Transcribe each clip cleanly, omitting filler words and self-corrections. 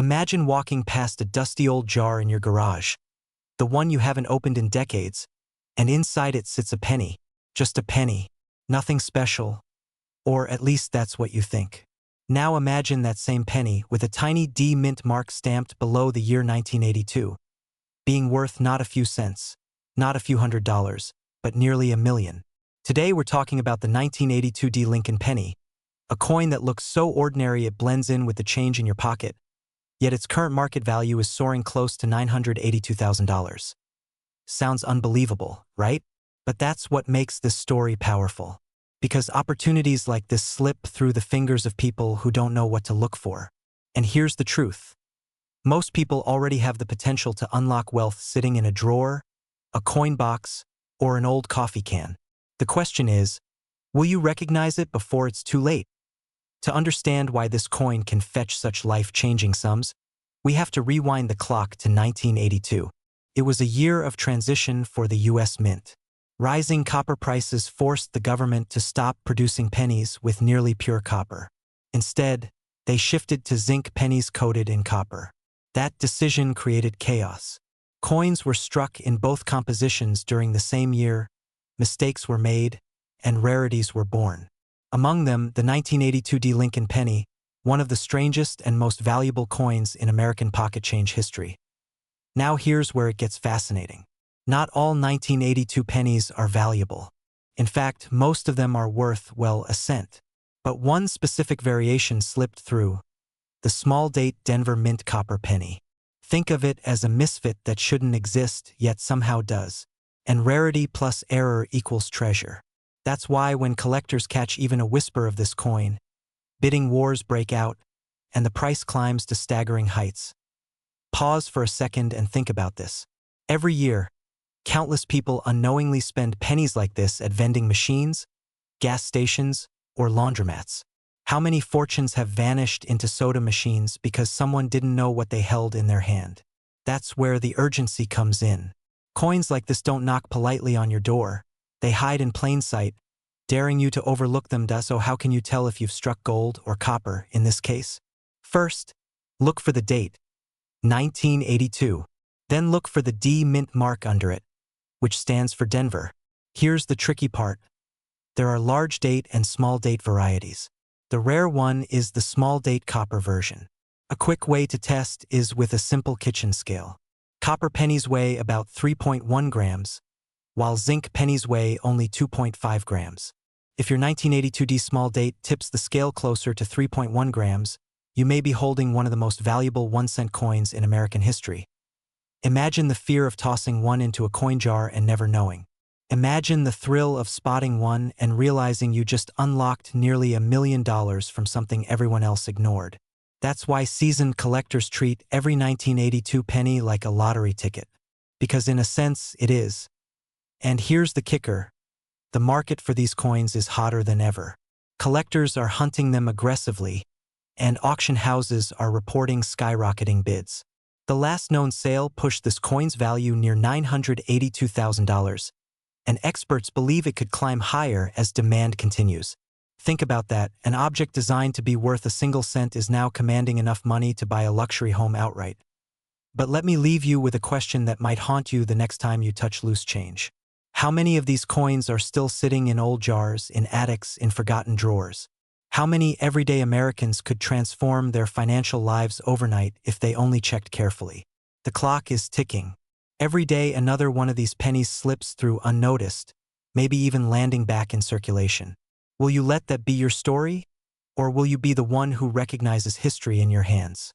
Imagine walking past a dusty old jar in your garage, the one you haven't opened in decades, and inside it sits a penny. Just a penny. Nothing special. Or at least that's what you think. Now imagine that same penny with a tiny D mint mark stamped below the year 1982, being worth not a few cents, not a few $100s, but nearly $1 million. Today we're talking about the 1982 D Lincoln penny, a coin that looks so ordinary it blends in with the change in your pocket, yet its current market value is soaring close to $982,000. Sounds unbelievable, right? But that's what makes this story powerful. Because opportunities like this slip through the fingers of people who don't know what to look for. And here's the truth. Most people already have the potential to unlock wealth sitting in a drawer, a coin box, or an old coffee can. The question is, will you recognize it before it's too late? To understand why this coin can fetch such life-changing sums, we have to rewind the clock to 1982. It was a year of transition for the U.S. Mint. Rising copper prices forced the government to stop producing pennies with nearly pure copper. Instead, they shifted to zinc pennies coated in copper. That decision created chaos. Coins were struck in both compositions during the same year, mistakes were made, and rarities were born. Among them, the 1982 D Lincoln penny, one of the strangest and most valuable coins in American pocket change history. Now here's where it gets fascinating. Not all 1982 pennies are valuable. In fact, most of them are worth, well, a cent. But one specific variation slipped through: the small-date Denver Mint copper penny. Think of it as a misfit that shouldn't exist, yet somehow does. And rarity plus error equals treasure. That's why when collectors catch even a whisper of this coin, bidding wars break out, and the price climbs to staggering heights. Pause for a second and think about this. Every year, countless people unknowingly spend pennies like this at vending machines, gas stations, or laundromats. How many fortunes have vanished into soda machines because someone didn't know what they held in their hand? That's where the urgency comes in. Coins like this don't knock politely on your door. They hide in plain sight, daring you to overlook them. So how can you tell if you've struck gold or copper in this case? First, look for the date, 1982. Then look for the D Mint mark under it, which stands for Denver. Here's the tricky part. There are large date and small date varieties. The rare one is the small date copper version. A quick way to test is with a simple kitchen scale. Copper pennies weigh about 3.1 grams, while zinc pennies weigh only 2.5 grams. If your 1982 D small date tips the scale closer to 3.1 grams, you may be holding one of the most valuable 1-cent coins in American history. Imagine the fear of tossing one into a coin jar and never knowing. Imagine the thrill of spotting one and realizing you just unlocked nearly $1 million from something everyone else ignored. That's why seasoned collectors treat every 1982 penny like a lottery ticket. Because in a sense, it is. And here's the kicker. The market for these coins is hotter than ever. Collectors are hunting them aggressively, and auction houses are reporting skyrocketing bids. The last known sale pushed this coin's value near $982,000, and experts believe it could climb higher as demand continues. Think about that. An object designed to be worth a single cent is now commanding enough money to buy a luxury home outright. But let me leave you with a question that might haunt you the next time you touch loose change. How many of these coins are still sitting in old jars, in attics, in forgotten drawers? How many everyday Americans could transform their financial lives overnight if they only checked carefully? The clock is ticking. Every day another one of these pennies slips through unnoticed, maybe even landing back in circulation. Will you let that be your story? Or will you be the one who recognizes history in your hands?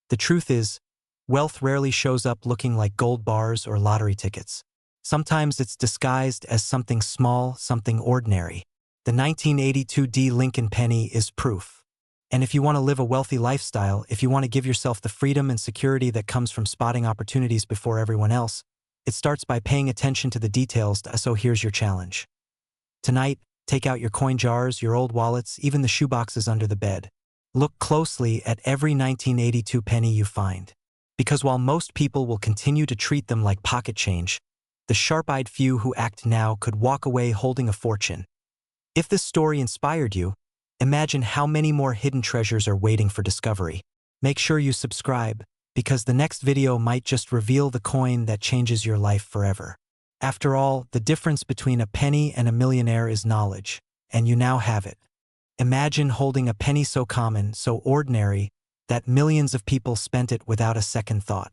The truth is, wealth rarely shows up looking like gold bars or lottery tickets. Sometimes it's disguised as something small, something ordinary. The 1982 D Lincoln penny is proof. And if you want to live a wealthy lifestyle, if you want to give yourself the freedom and security that comes from spotting opportunities before everyone else, it starts by paying attention to the details. So here's your challenge. Tonight, take out your coin jars, your old wallets, even the shoeboxes under the bed. Look closely at every 1982 penny you find. Because while most people will continue to treat them like pocket change, the sharp-eyed few who act now could walk away holding a fortune. If this story inspired you, imagine how many more hidden treasures are waiting for discovery. Make sure you subscribe, because the next video might just reveal the coin that changes your life forever. After all, the difference between a penny and a millionaire is knowledge, and you now have it. Imagine holding a penny so common, so ordinary, that millions of people spent it without a second thought.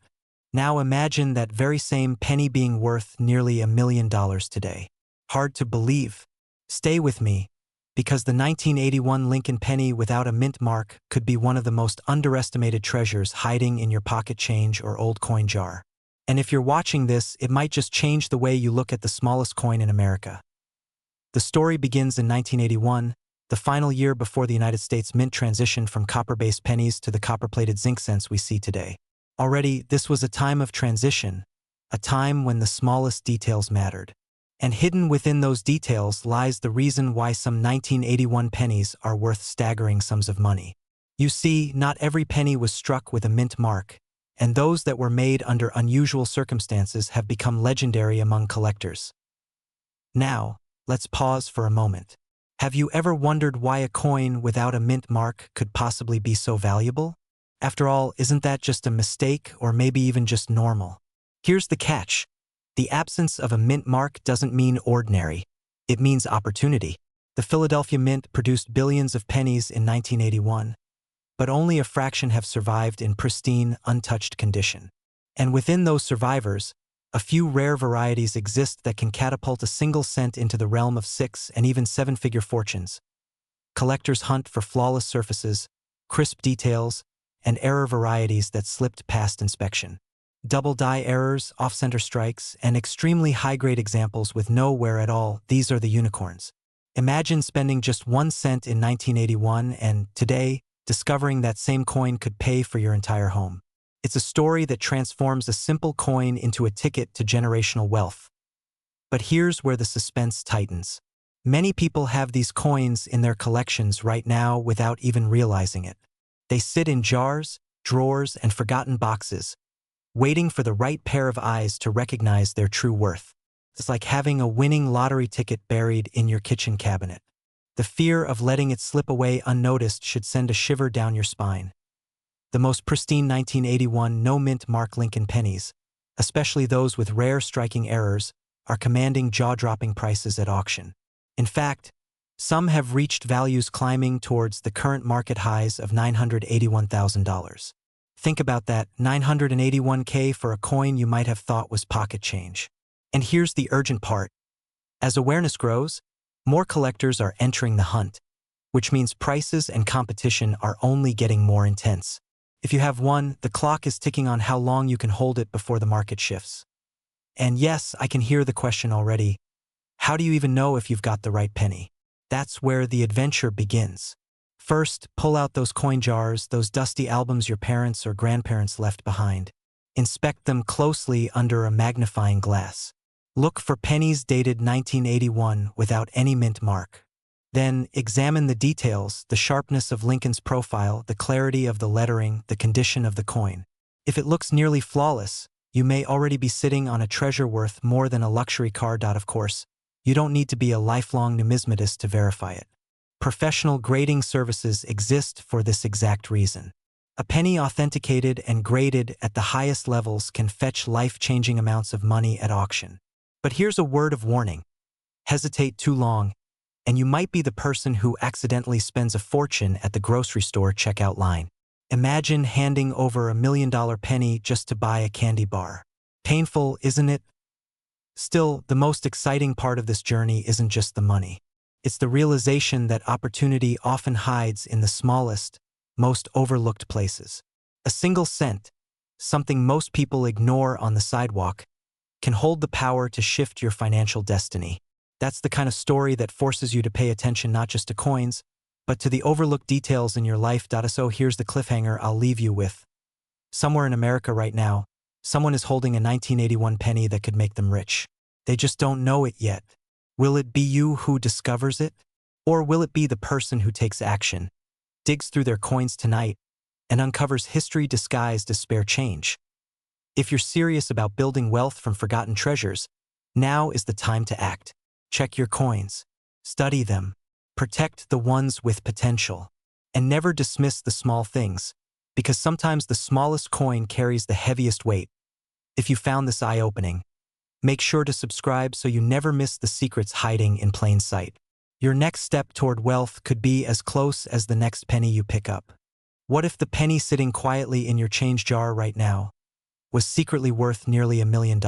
Now imagine that very same penny being worth nearly $1 million today. Hard to believe. Stay with me, because the 1981 Lincoln penny without a mint mark could be one of the most underestimated treasures hiding in your pocket change or old coin jar. And if you're watching this, it might just change the way you look at the smallest coin in America. The story begins in 1981, the final year before the United States Mint transitioned from copper-based pennies to the copper-plated zinc cents we see today. Already, this was a time of transition, a time when the smallest details mattered. And hidden within those details lies the reason why some 1981 pennies are worth staggering sums of money. You see, not every penny was struck with a mint mark, and those that were made under unusual circumstances have become legendary among collectors. Now, let's pause for a moment. Have you ever wondered why a coin without a mint mark could possibly be so valuable? After all, isn't that just a mistake, or maybe even just normal? Here's the catch. The absence of a mint mark doesn't mean ordinary. It means opportunity. The Philadelphia Mint produced billions of pennies in 1981, but only a fraction have survived in pristine, untouched condition. And within those survivors, a few rare varieties exist that can catapult a single cent into the realm of 6- and even 7-figure fortunes. Collectors hunt for flawless surfaces, crisp details, and error varieties that slipped past inspection. Double die errors, off-center strikes, and extremely high-grade examples with no wear at all, these are the unicorns. Imagine spending just 1 cent in 1981 and, today, discovering that same coin could pay for your entire home. It's a story that transforms a simple coin into a ticket to generational wealth. But here's where the suspense tightens. Many people have these coins in their collections right now without even realizing it. They sit in jars, drawers, and forgotten boxes, waiting for the right pair of eyes to recognize their true worth. It's like having a winning lottery ticket buried in your kitchen cabinet. The fear of letting it slip away unnoticed should send a shiver down your spine. The most pristine 1981 no-mint mark Lincoln pennies, especially those with rare striking errors, are commanding jaw-dropping prices at auction. In fact, some have reached values climbing towards the current market highs of $981,000. Think about that, $981K for a coin you might have thought was pocket change. And here's the urgent part. As awareness grows, more collectors are entering the hunt, which means prices and competition are only getting more intense. If you have one, the clock is ticking on how long you can hold it before the market shifts. And yes, I can hear the question already. How do you even know if you've got the right penny? That's where the adventure begins. First, pull out those coin jars, those dusty albums your parents or grandparents left behind. Inspect them closely under a magnifying glass. Look for pennies dated 1981 without any mint mark. Then, examine the details, the sharpness of Lincoln's profile, the clarity of the lettering, the condition of the coin. If it looks nearly flawless, you may already be sitting on a treasure worth more than a luxury car. Of course, you don't need to be a lifelong numismatist to verify it. Professional grading services exist for this exact reason. A penny authenticated and graded at the highest levels can fetch life-changing amounts of money at auction. But here's a word of warning. Hesitate too long, and you might be the person who accidentally spends a fortune at the grocery store checkout line. Imagine handing over $1 million penny just to buy a candy bar. Painful, isn't it? Still, the most exciting part of this journey isn't just the money. It's the realization that opportunity often hides in the smallest, most overlooked places. A single cent, something most people ignore on the sidewalk, can hold the power to shift your financial destiny. That's the kind of story that forces you to pay attention not just to coins, but to the overlooked details in your life. So here's the cliffhanger I'll leave you with. Somewhere in America right now, someone is holding a 1981 penny that could make them rich. They just don't know it yet. Will it be you who discovers it? Or will it be the person who takes action, digs through their coins tonight, and uncovers history disguised as spare change? If you're serious about building wealth from forgotten treasures, now is the time to act. Check your coins, study them, protect the ones with potential, and never dismiss the small things, because sometimes the smallest coin carries the heaviest weight. If you found this eye-opening, make sure to subscribe so you never miss the secrets hiding in plain sight. Your next step toward wealth could be as close as the next penny you pick up. What if the penny sitting quietly in your change jar right now was secretly worth nearly $1 million?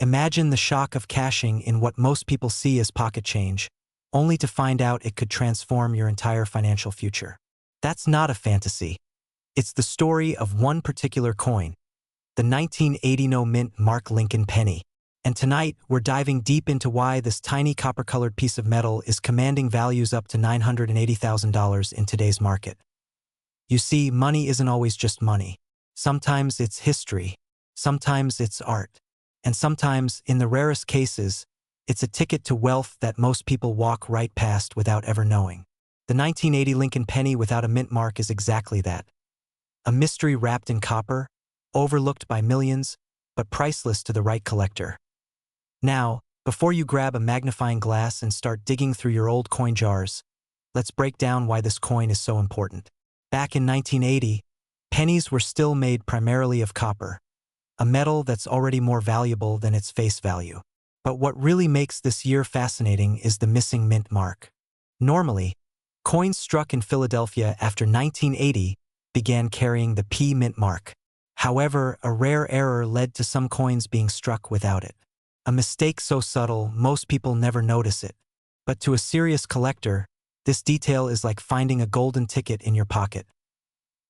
Imagine the shock of cashing in what most people see as pocket change, only to find out it could transform your entire financial future. That's not a fantasy. It's the story of one particular coin, the 1980 no mint Mark Lincoln penny. And tonight, we're diving deep into why this tiny copper-colored piece of metal is commanding values up to $980,000 in today's market. You see, money isn't always just money. Sometimes it's history, sometimes it's art, and sometimes, in the rarest cases, it's a ticket to wealth that most people walk right past without ever knowing. The 1980 Lincoln penny without a mint mark is exactly that. A mystery wrapped in copper, overlooked by millions, but priceless to the right collector. Now, before you grab a magnifying glass and start digging through your old coin jars, let's break down why this coin is so important. Back in 1980, pennies were still made primarily of copper, a metal that's already more valuable than its face value. But what really makes this year fascinating is the missing mint mark. Normally, coins struck in Philadelphia after 1980 began carrying the P mint mark. However, a rare error led to some coins being struck without it. A mistake so subtle, most people never notice it. But to a serious collector, this detail is like finding a golden ticket in your pocket.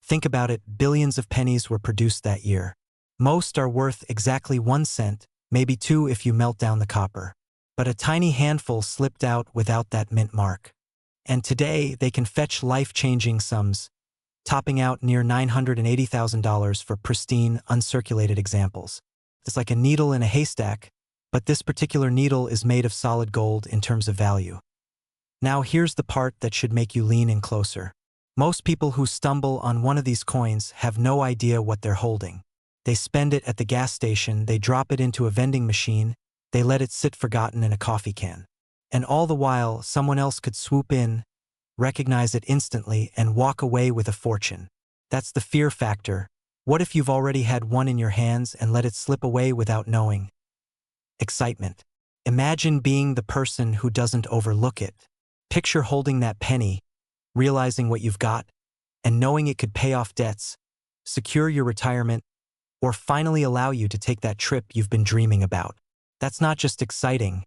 Think about it, billions of pennies were produced that year. Most are worth exactly 1 cent, maybe 2 if you melt down the copper. But a tiny handful slipped out without that mint mark. And today, they can fetch life-changing sums, topping out near $980,000 for pristine, uncirculated examples. It's like a needle in a haystack, but this particular needle is made of solid gold in terms of value. Now here's the part that should make you lean in closer. Most people who stumble on one of these coins have no idea what they're holding. They spend it at the gas station, they drop it into a vending machine, they let it sit forgotten in a coffee can. And all the while, someone else could swoop in, recognize it instantly, and walk away with a fortune. That's the fear factor. What if you've already had one in your hands and let it slip away without knowing? Excitement. Imagine being the person who doesn't overlook it. Picture holding that penny, realizing what you've got, and knowing it could pay off debts, secure your retirement, or finally allow you to take that trip you've been dreaming about. That's not just exciting,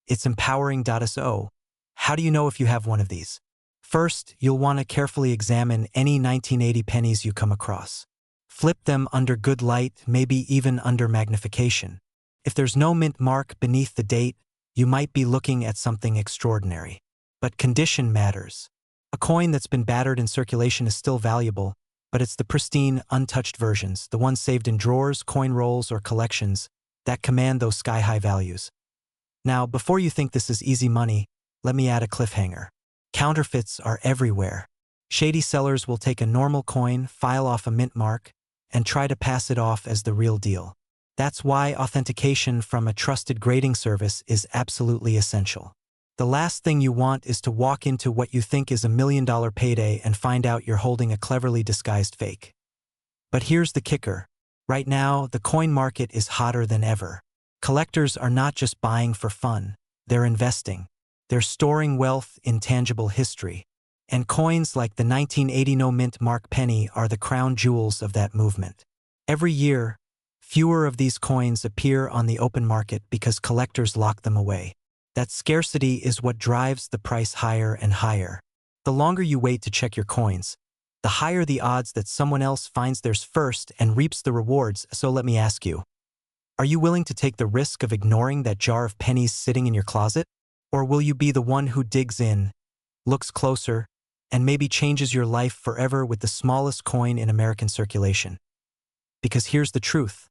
it's empowering. So, how do you know if you have one of these? First, you'll want to carefully examine any 1980 pennies you come across. Flip them under good light, maybe even under magnification. If there's no mint mark beneath the date, you might be looking at something extraordinary. But condition matters. A coin that's been battered in circulation is still valuable, but it's the pristine, untouched versions, the ones saved in drawers, coin rolls, or collections, that command those sky-high values. Now, before you think this is easy money, let me add a cliffhanger. Counterfeits are everywhere. Shady sellers will take a normal coin, file off a mint mark, and try to pass it off as the real deal. That's why authentication from a trusted grading service is absolutely essential. The last thing you want is to walk into what you think is $1 million payday and find out you're holding a cleverly disguised fake. But here's the kicker. Right now, the coin market is hotter than ever. Collectors are not just buying for fun, they're investing. They're storing wealth in tangible history. And coins like the 1980 no mint Mark penny are the crown jewels of that movement. Every year, fewer of these coins appear on the open market because collectors lock them away. That scarcity is what drives the price higher and higher. The longer you wait to check your coins, the higher the odds that someone else finds theirs first and reaps the rewards. So let me ask you, are you willing to take the risk of ignoring that jar of pennies sitting in your closet? Or will you be the one who digs in, looks closer, and maybe changes your life forever with the smallest coin in American circulation? Because here's the truth.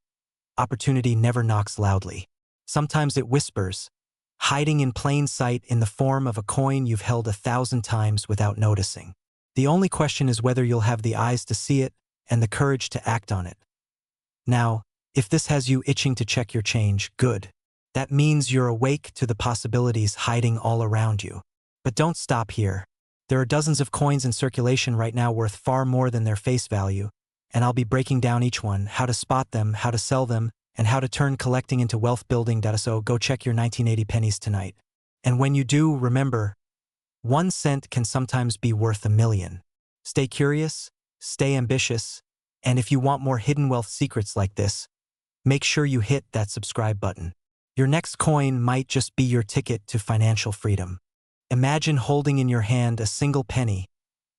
Opportunity never knocks loudly. Sometimes it whispers, hiding in plain sight in the form of a coin you've held 1,000 times without noticing. The only question is whether you'll have the eyes to see it and the courage to act on it. Now, if this has you itching to check your change, good. That means you're awake to the possibilities hiding all around you. But don't stop here. There are dozens of coins in circulation right now worth far more than their face value, and I'll be breaking down each one, how to spot them, how to sell them, and how to turn collecting into wealth building. So go check your 1980 pennies tonight. And when you do, remember, 1 cent can sometimes be worth a million. Stay curious, stay ambitious, and if you want more hidden wealth secrets like this, make sure you hit that subscribe button. Your next coin might just be your ticket to financial freedom. Imagine holding in your hand a single penny,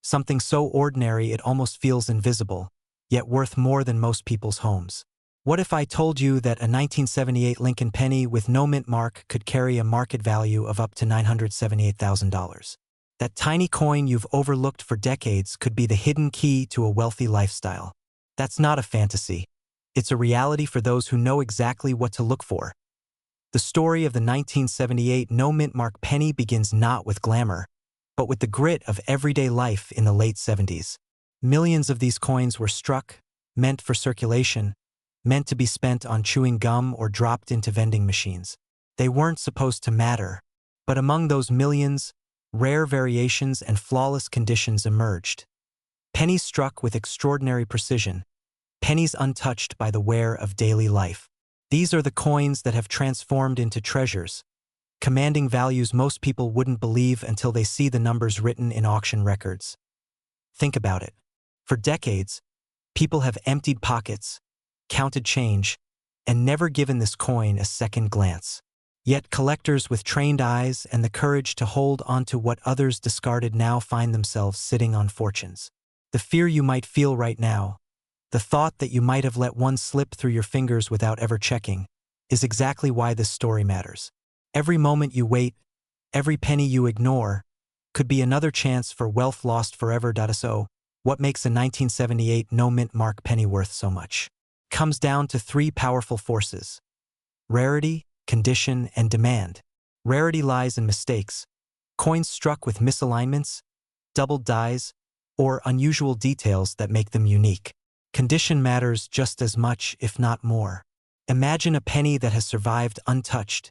something so ordinary it almost feels invisible, yet worth more than most people's homes. What if I told you that a 1978 Lincoln penny with no mint mark could carry a market value of up to $978,000? That tiny coin you've overlooked for decades could be the hidden key to a wealthy lifestyle. That's not a fantasy. It's a reality for those who know exactly what to look for. The story of the 1978 no mint mark penny begins not with glamour, but with the grit of everyday life in the late 70s. Millions of these coins were struck, meant for circulation, meant to be spent on chewing gum or dropped into vending machines. They weren't supposed to matter, but among those millions, rare variations and flawless conditions emerged. Pennies struck with extraordinary precision, pennies untouched by the wear of daily life. These are the coins that have transformed into treasures, commanding values most people wouldn't believe until they see the numbers written in auction records. Think about it. For decades, people have emptied pockets, counted change, and never given this coin a second glance. Yet collectors with trained eyes and the courage to hold onto what others discarded now find themselves sitting on fortunes. The fear you might feel right now, the thought that you might have let one slip through your fingers without ever checking, is exactly why this story matters. Every moment you wait, every penny you ignore, could be another chance for wealth lost forever. So, what makes a 1978 no mint mark penny worth so much? Comes down to three powerful forces: rarity, condition, and demand. Rarity lies in mistakes, coins struck with misalignments, doubled dies, or unusual details that make them unique. Condition matters just as much, if not more. Imagine a penny that has survived untouched,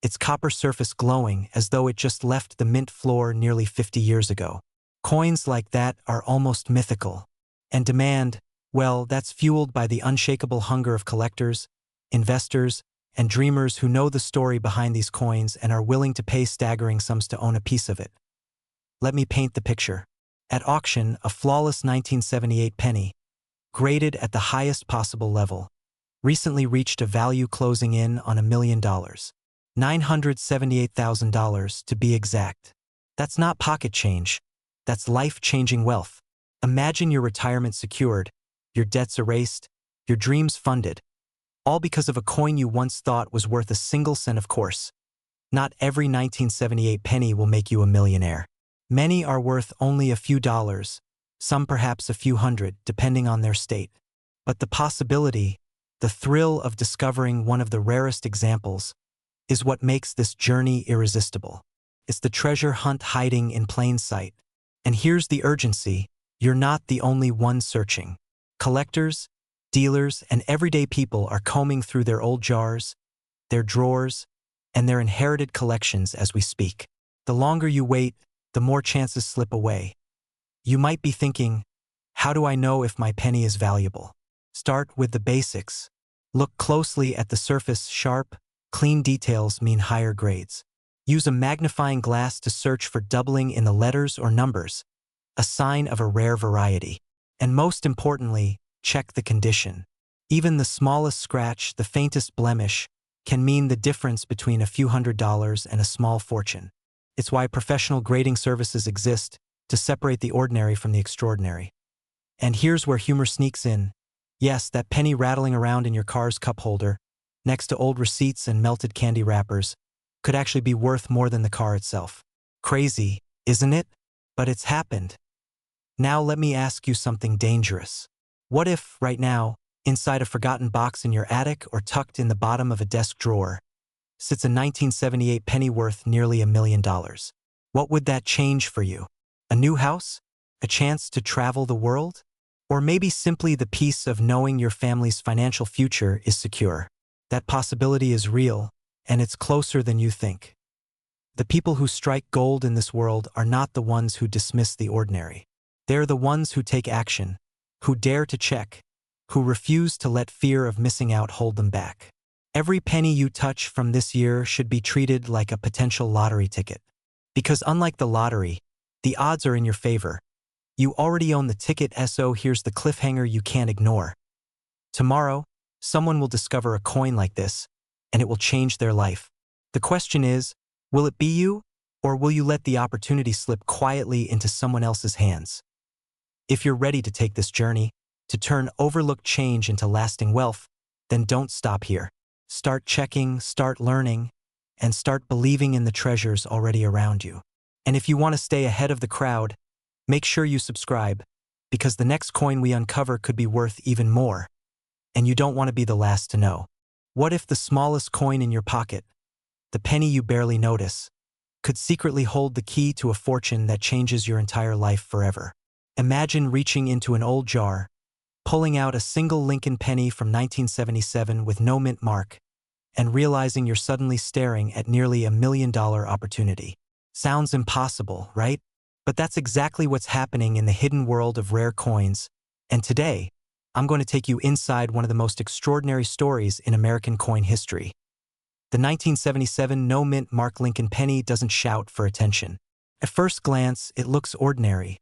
its copper surface glowing as though it just left the mint floor nearly 50 years ago. Coins like that are almost mythical. And demand, well, that's fueled by the unshakable hunger of collectors, investors, and dreamers who know the story behind these coins and are willing to pay staggering sums to own a piece of it. Let me paint the picture. At auction, a flawless 1978 penny, graded at the highest possible level, recently reached a value closing in on $1 million. $978,000 to be exact. That's not pocket change. That's life-changing wealth. Imagine your retirement secured, your debts erased, your dreams funded, all because of a coin you once thought was worth a single cent. Of course, not every 1978 penny will make you a millionaire. Many are worth only a few dollars, some perhaps a few hundred, depending on their state. But the possibility, the thrill of discovering one of the rarest examples, is what makes this journey irresistible. It's the treasure hunt hiding in plain sight. And here's the urgency: you're not the only one searching. Collectors, dealers, and everyday people are combing through their old jars, their drawers, and their inherited collections as we speak. The longer you wait, the more chances slip away. You might be thinking, how do I know if my penny is valuable? Start with the basics. Look closely at the surface. Sharp, clean details mean higher grades. Use a magnifying glass to search for doubling in the letters or numbers, a sign of a rare variety. And most importantly, check the condition. Even the smallest scratch, the faintest blemish, can mean the difference between a few $100s and a small fortune. It's why professional grading services exist, to separate the ordinary from the extraordinary. And here's where humor sneaks in. Yes, that penny rattling around in your car's cup holder, next to old receipts and melted candy wrappers, could actually be worth more than the car itself. Crazy, isn't it? But it's happened. Now let me ask you something dangerous. What if, right now, inside a forgotten box in your attic or tucked in the bottom of a desk drawer, sits a 1978 penny worth nearly $1 million? What would that change for you? A new house? A chance to travel the world? Or maybe simply the peace of knowing your family's financial future is secure? That possibility is real, and it's closer than you think. The people who strike gold in this world are not the ones who dismiss the ordinary. They're the ones who take action, who dare to check, who refuse to let fear of missing out hold them back. Every penny you touch from this year should be treated like a potential lottery ticket. Because unlike the lottery, the odds are in your favor. You already own the ticket, so here's the cliffhanger you can't ignore. Tomorrow, someone will discover a coin like this, and it will change their life. The question is, will it be you, or will you let the opportunity slip quietly into someone else's hands? If you're ready to take this journey, to turn overlooked change into lasting wealth, then don't stop here. Start checking, start learning, and start believing in the treasures already around you. And if you want to stay ahead of the crowd, make sure you subscribe, because the next coin we uncover could be worth even more, and you don't want to be the last to know. What if the smallest coin in your pocket, the penny you barely notice, could secretly hold the key to a fortune that changes your entire life forever? Imagine reaching into an old jar, pulling out a single Lincoln penny from 1977 with no mint mark, and realizing you're suddenly staring at nearly $1 million opportunity. Sounds impossible, right? But that's exactly what's happening in the hidden world of rare coins, and today, I'm going to take you inside one of the most extraordinary stories in American coin history. The 1977 no-mint mark Lincoln penny doesn't shout for attention. At first glance, it looks ordinary,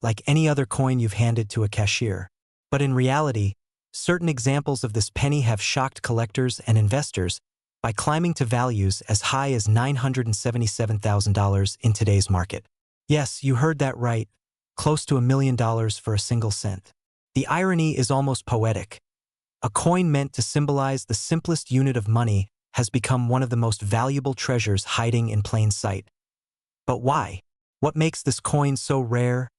like any other coin you've handed to a cashier. But in reality, certain examples of this penny have shocked collectors and investors by climbing to values as high as $977,000 in today's market. Yes, you heard that right, close to $1 million for a single cent. The irony is almost poetic. A coin meant to symbolize the simplest unit of money has become one of the most valuable treasures hiding in plain sight. But why? What makes this coin so rare,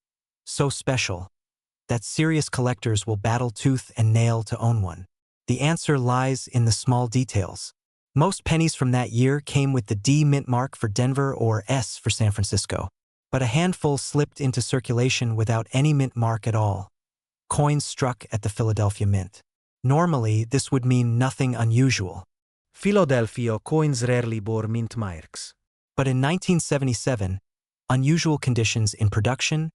so special, that serious collectors will battle tooth and nail to own one? The answer lies in the small details. Most pennies from that year came with the D mint mark for Denver or S for San Francisco. But a handful slipped into circulation without any mint mark at all. Coins struck at the Philadelphia Mint. Normally, this would mean nothing unusual. Philadelphia coins rarely bore mint marks. But in 1977, unusual conditions in production,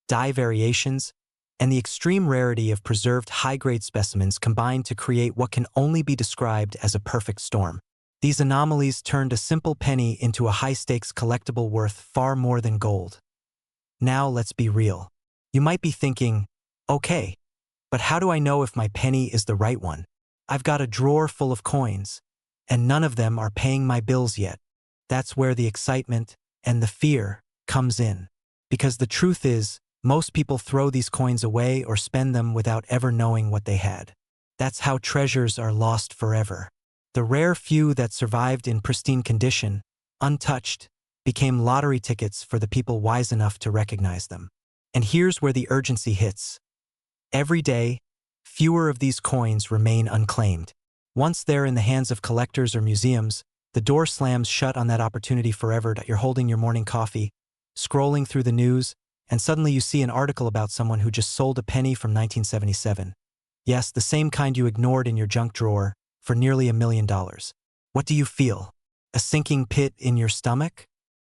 die variations, and the extreme rarity of preserved high-grade specimens combined to create what can only be described as a perfect storm. These anomalies turned a simple penny into a high-stakes collectible worth far more than gold. Now let's be real. You might be thinking, okay, but how do I know if my penny is the right one? I've got a drawer full of coins, and none of them are paying my bills yet. That's where the excitement and the fear comes in. Because the truth is, most people throw these coins away or spend them without ever knowing what they had. That's how treasures are lost forever. The rare few that survived in pristine condition, untouched, became lottery tickets for the people wise enough to recognize them. And here's where the urgency hits. Every day, fewer of these coins remain unclaimed. Once they're in the hands of collectors or museums, the door slams shut on that opportunity forever. You're holding your morning coffee, scrolling through the news, and suddenly you see an article about someone who just sold a penny from 1977. Yes, the same kind you ignored in your junk drawer for nearly $1 million. What do you feel? A sinking pit in your stomach?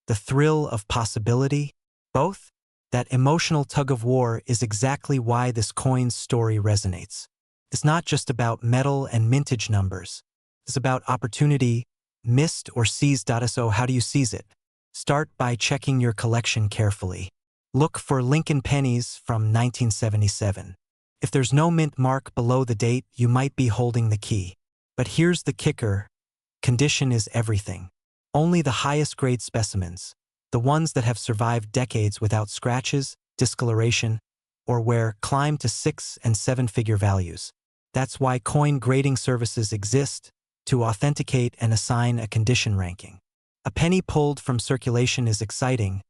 The thrill of possibility? Both? That emotional tug-of-war is exactly why this coin's story resonates. It's not just about metal and mintage numbers. It's about opportunity, missed or seized. So how do you seize it? Start by checking your collection carefully. Look for Lincoln pennies from 1977. If there's no mint mark below the date, you might be holding the key. But here's the kicker. Condition is everything. Only the highest grade specimens, the ones that have survived decades without scratches, discoloration, or wear, climb to 6- and 7-figure values. That's why coin grading services exist, to authenticate and assign a condition ranking. A penny pulled from circulation is exciting,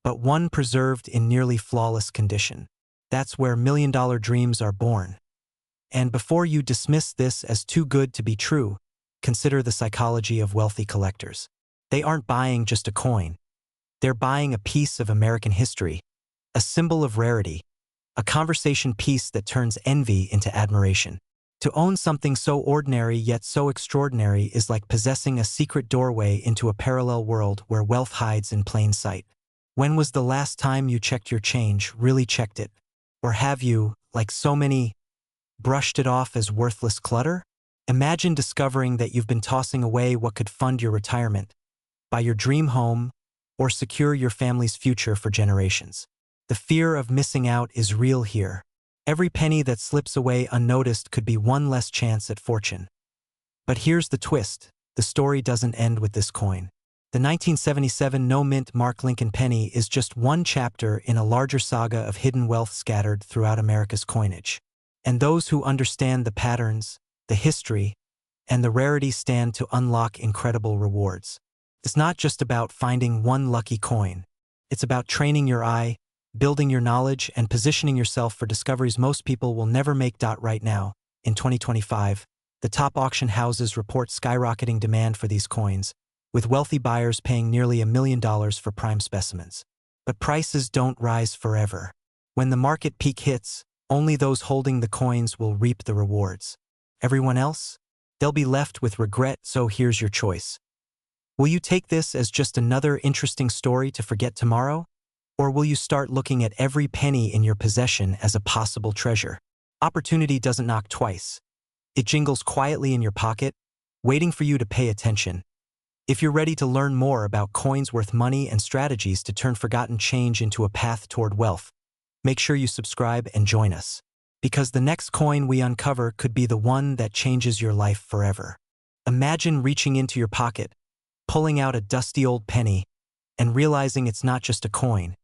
but one preserved in nearly flawless condition. That's where million-dollar dreams are born. And before you dismiss this as too good to be true, consider the psychology of wealthy collectors. They aren't buying just a coin. They're buying a piece of American history, a symbol of rarity, a conversation piece that turns envy into admiration. To own something so ordinary yet so extraordinary is like possessing a secret doorway into a parallel world where wealth hides in plain sight. When was the last time you checked your change, really checked it? Or have you, like so many, brushed it off as worthless clutter? Imagine discovering that you've been tossing away what could fund your retirement, buy your dream home, or secure your family's future for generations. The fear of missing out is real here. Every penny that slips away unnoticed could be one less chance at fortune. But here's the twist. The story doesn't end with this coin. The 1977 no-mint Mark Lincoln penny is just one chapter in a larger saga of hidden wealth scattered throughout America's coinage. And those who understand the patterns, the history, and the rarity stand to unlock incredible rewards. It's not just about finding one lucky coin. It's about training your eye, building your knowledge, and positioning yourself for discoveries most people will never make. Right now, in 2025, the top auction houses report skyrocketing demand for these coins, with wealthy buyers paying nearly $1 million for prime specimens. But prices don't rise forever. When the market peak hits, only those holding the coins will reap the rewards. Everyone else? They'll be left with regret, so here's your choice. Will you take this as just another interesting story to forget tomorrow? Or will you start looking at every penny in your possession as a possible treasure? Opportunity doesn't knock twice. It jingles quietly in your pocket, waiting for you to pay attention. If you're ready to learn more about coins worth money and strategies to turn forgotten change into a path toward wealth, make sure you subscribe and join us. Because the next coin we uncover could be the one that changes your life forever. Imagine reaching into your pocket, pulling out a dusty old penny, and realizing it's not just a coin.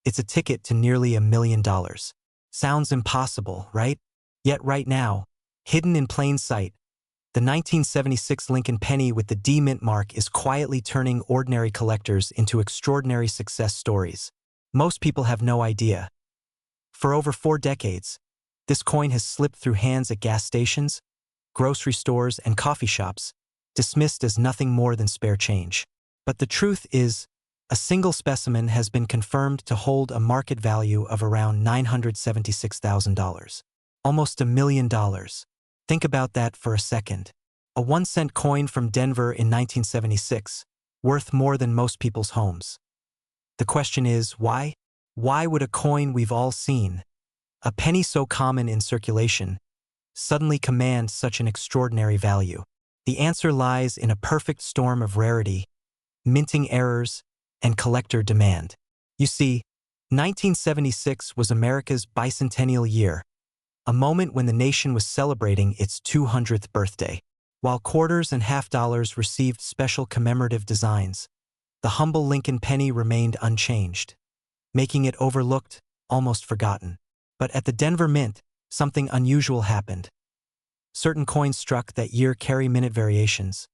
It's a ticket to nearly $1 million. Sounds impossible, right? Yet right now, hidden in plain sight, the 1976 Lincoln penny with the D mint mark is quietly turning ordinary collectors into extraordinary success stories. Most people have no idea. For over 4 decades, this coin has slipped through hands at gas stations, grocery stores, and coffee shops, dismissed as nothing more than spare change. But the truth is, a single specimen has been confirmed to hold a market value of around $976,000. Almost $1 million. Think about that for a second. A 1-cent coin from Denver in 1976, worth more than most people's homes. The question is, why? Why would a coin we've all seen, a penny so common in circulation, suddenly command such an extraordinary value? The answer lies in a perfect storm of rarity, minting errors, and collector demand. You see, 1976 was America's bicentennial year, a moment when the nation was celebrating its 200th birthday. While quarters and half dollars received special commemorative designs, the humble Lincoln penny remained unchanged, making it overlooked, almost forgotten. But at the Denver Mint, something unusual happened. Certain coins struck that year carry minute variations,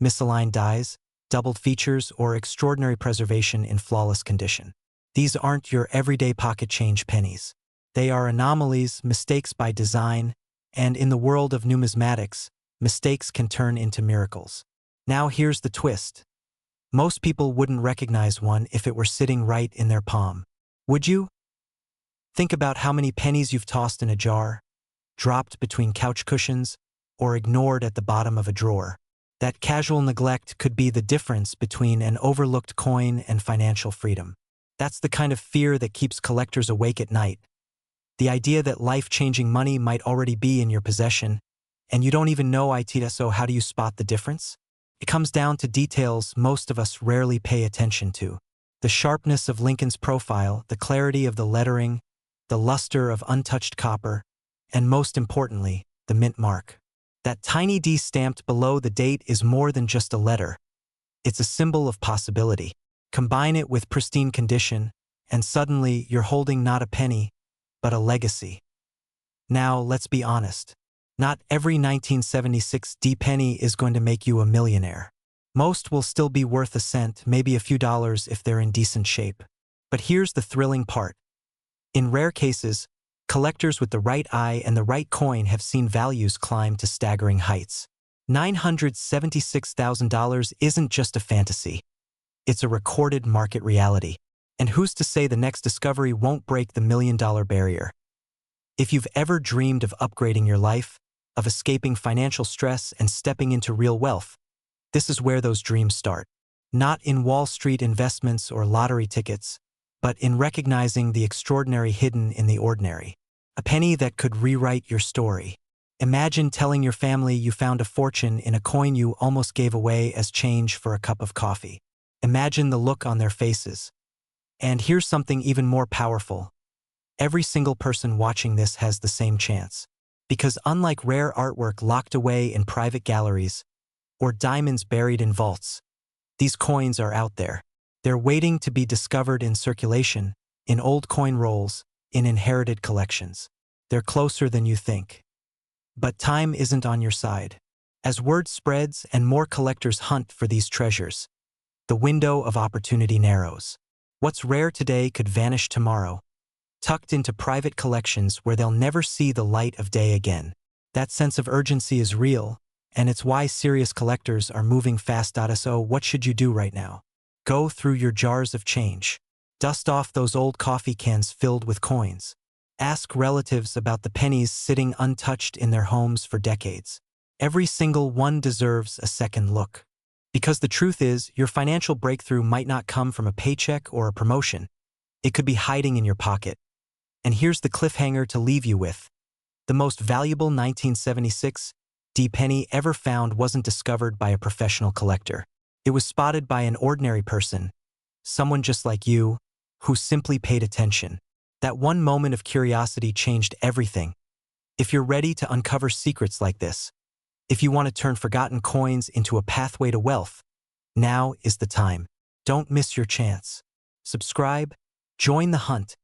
misaligned dies, doubled features, or extraordinary preservation in flawless condition. These aren't your everyday pocket change pennies. They are anomalies, mistakes by design, and in the world of numismatics, mistakes can turn into miracles. Now here's the twist. Most people wouldn't recognize one if it were sitting right in their palm. Would you? Think about how many pennies you've tossed in a jar, dropped between couch cushions, or ignored at the bottom of a drawer. That casual neglect could be the difference between an overlooked coin and financial freedom. That's the kind of fear that keeps collectors awake at night. The idea that life-changing money might already be in your possession, and you don't even know it. So how do you spot the difference? It comes down to details most of us rarely pay attention to. The sharpness of Lincoln's profile, the clarity of the lettering, the luster of untouched copper, and most importantly, the mint mark. That tiny D stamped below the date is more than just a letter. It's a symbol of possibility. Combine it with pristine condition, and suddenly you're holding not a penny, but a legacy. Now, let's be honest. Not every 1976 D penny is going to make you a millionaire. Most will still be worth a cent, maybe a few dollars if they're in decent shape. But here's the thrilling part. In rare cases, collectors with the right eye and the right coin have seen values climb to staggering heights. $976,000 isn't just a fantasy. It's a recorded market reality. And who's to say the next discovery won't break the $1 million barrier? If you've ever dreamed of upgrading your life, of escaping financial stress and stepping into real wealth. This is where those dreams start. Not in Wall Street investments or lottery tickets, but in recognizing the extraordinary hidden in the ordinary. A penny that could rewrite your story. Imagine telling your family you found a fortune in a coin you almost gave away as change for a cup of coffee. Imagine the look on their faces. And here's something even more powerful. Every single person watching this has the same chance. Because unlike rare artwork locked away in private galleries or diamonds buried in vaults, these coins are out there. They're waiting to be discovered in circulation, in old coin rolls, in inherited collections. They're closer than you think. But time isn't on your side. As word spreads and more collectors hunt for these treasures, the window of opportunity narrows. What's rare today could vanish tomorrow, tucked into private collections where they'll never see the light of day again. That sense of urgency is real, and it's why serious collectors are moving fast. So what should you do right now? Go through your jars of change. Dust off those old coffee cans filled with coins. Ask relatives about the pennies sitting untouched in their homes for decades. Every single one deserves a second look. Because the truth is, your financial breakthrough might not come from a paycheck or a promotion. It could be hiding in your pocket. And here's the cliffhanger to leave you with. The most valuable 1976 D penny ever found wasn't discovered by a professional collector. It was spotted by an ordinary person, someone just like you, who simply paid attention. That one moment of curiosity changed everything. If you're ready to uncover secrets like this, if you want to turn forgotten coins into a pathway to wealth, now is the time. Don't miss your chance. Subscribe, join the hunt,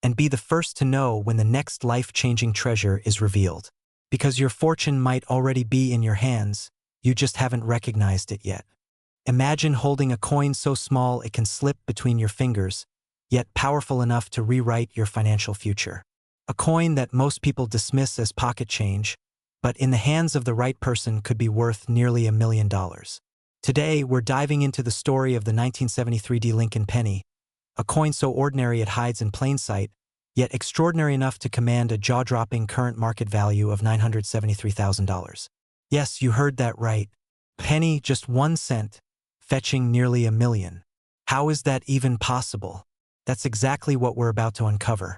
and be the first to know when the next life-changing treasure is revealed. Because your fortune might already be in your hands, you just haven't recognized it yet. Imagine holding a coin so small it can slip between your fingers, yet powerful enough to rewrite your financial future. A coin that most people dismiss as pocket change, but in the hands of the right person could be worth nearly $1 million. Today, we're diving into the story of the 1973 D Lincoln penny, a coin so ordinary it hides in plain sight, yet extraordinary enough to command a jaw-dropping current market value of $973,000. Yes, you heard that right. Penny, just 1 cent, fetching nearly $1 million. How is that even possible? That's exactly what we're about to uncover.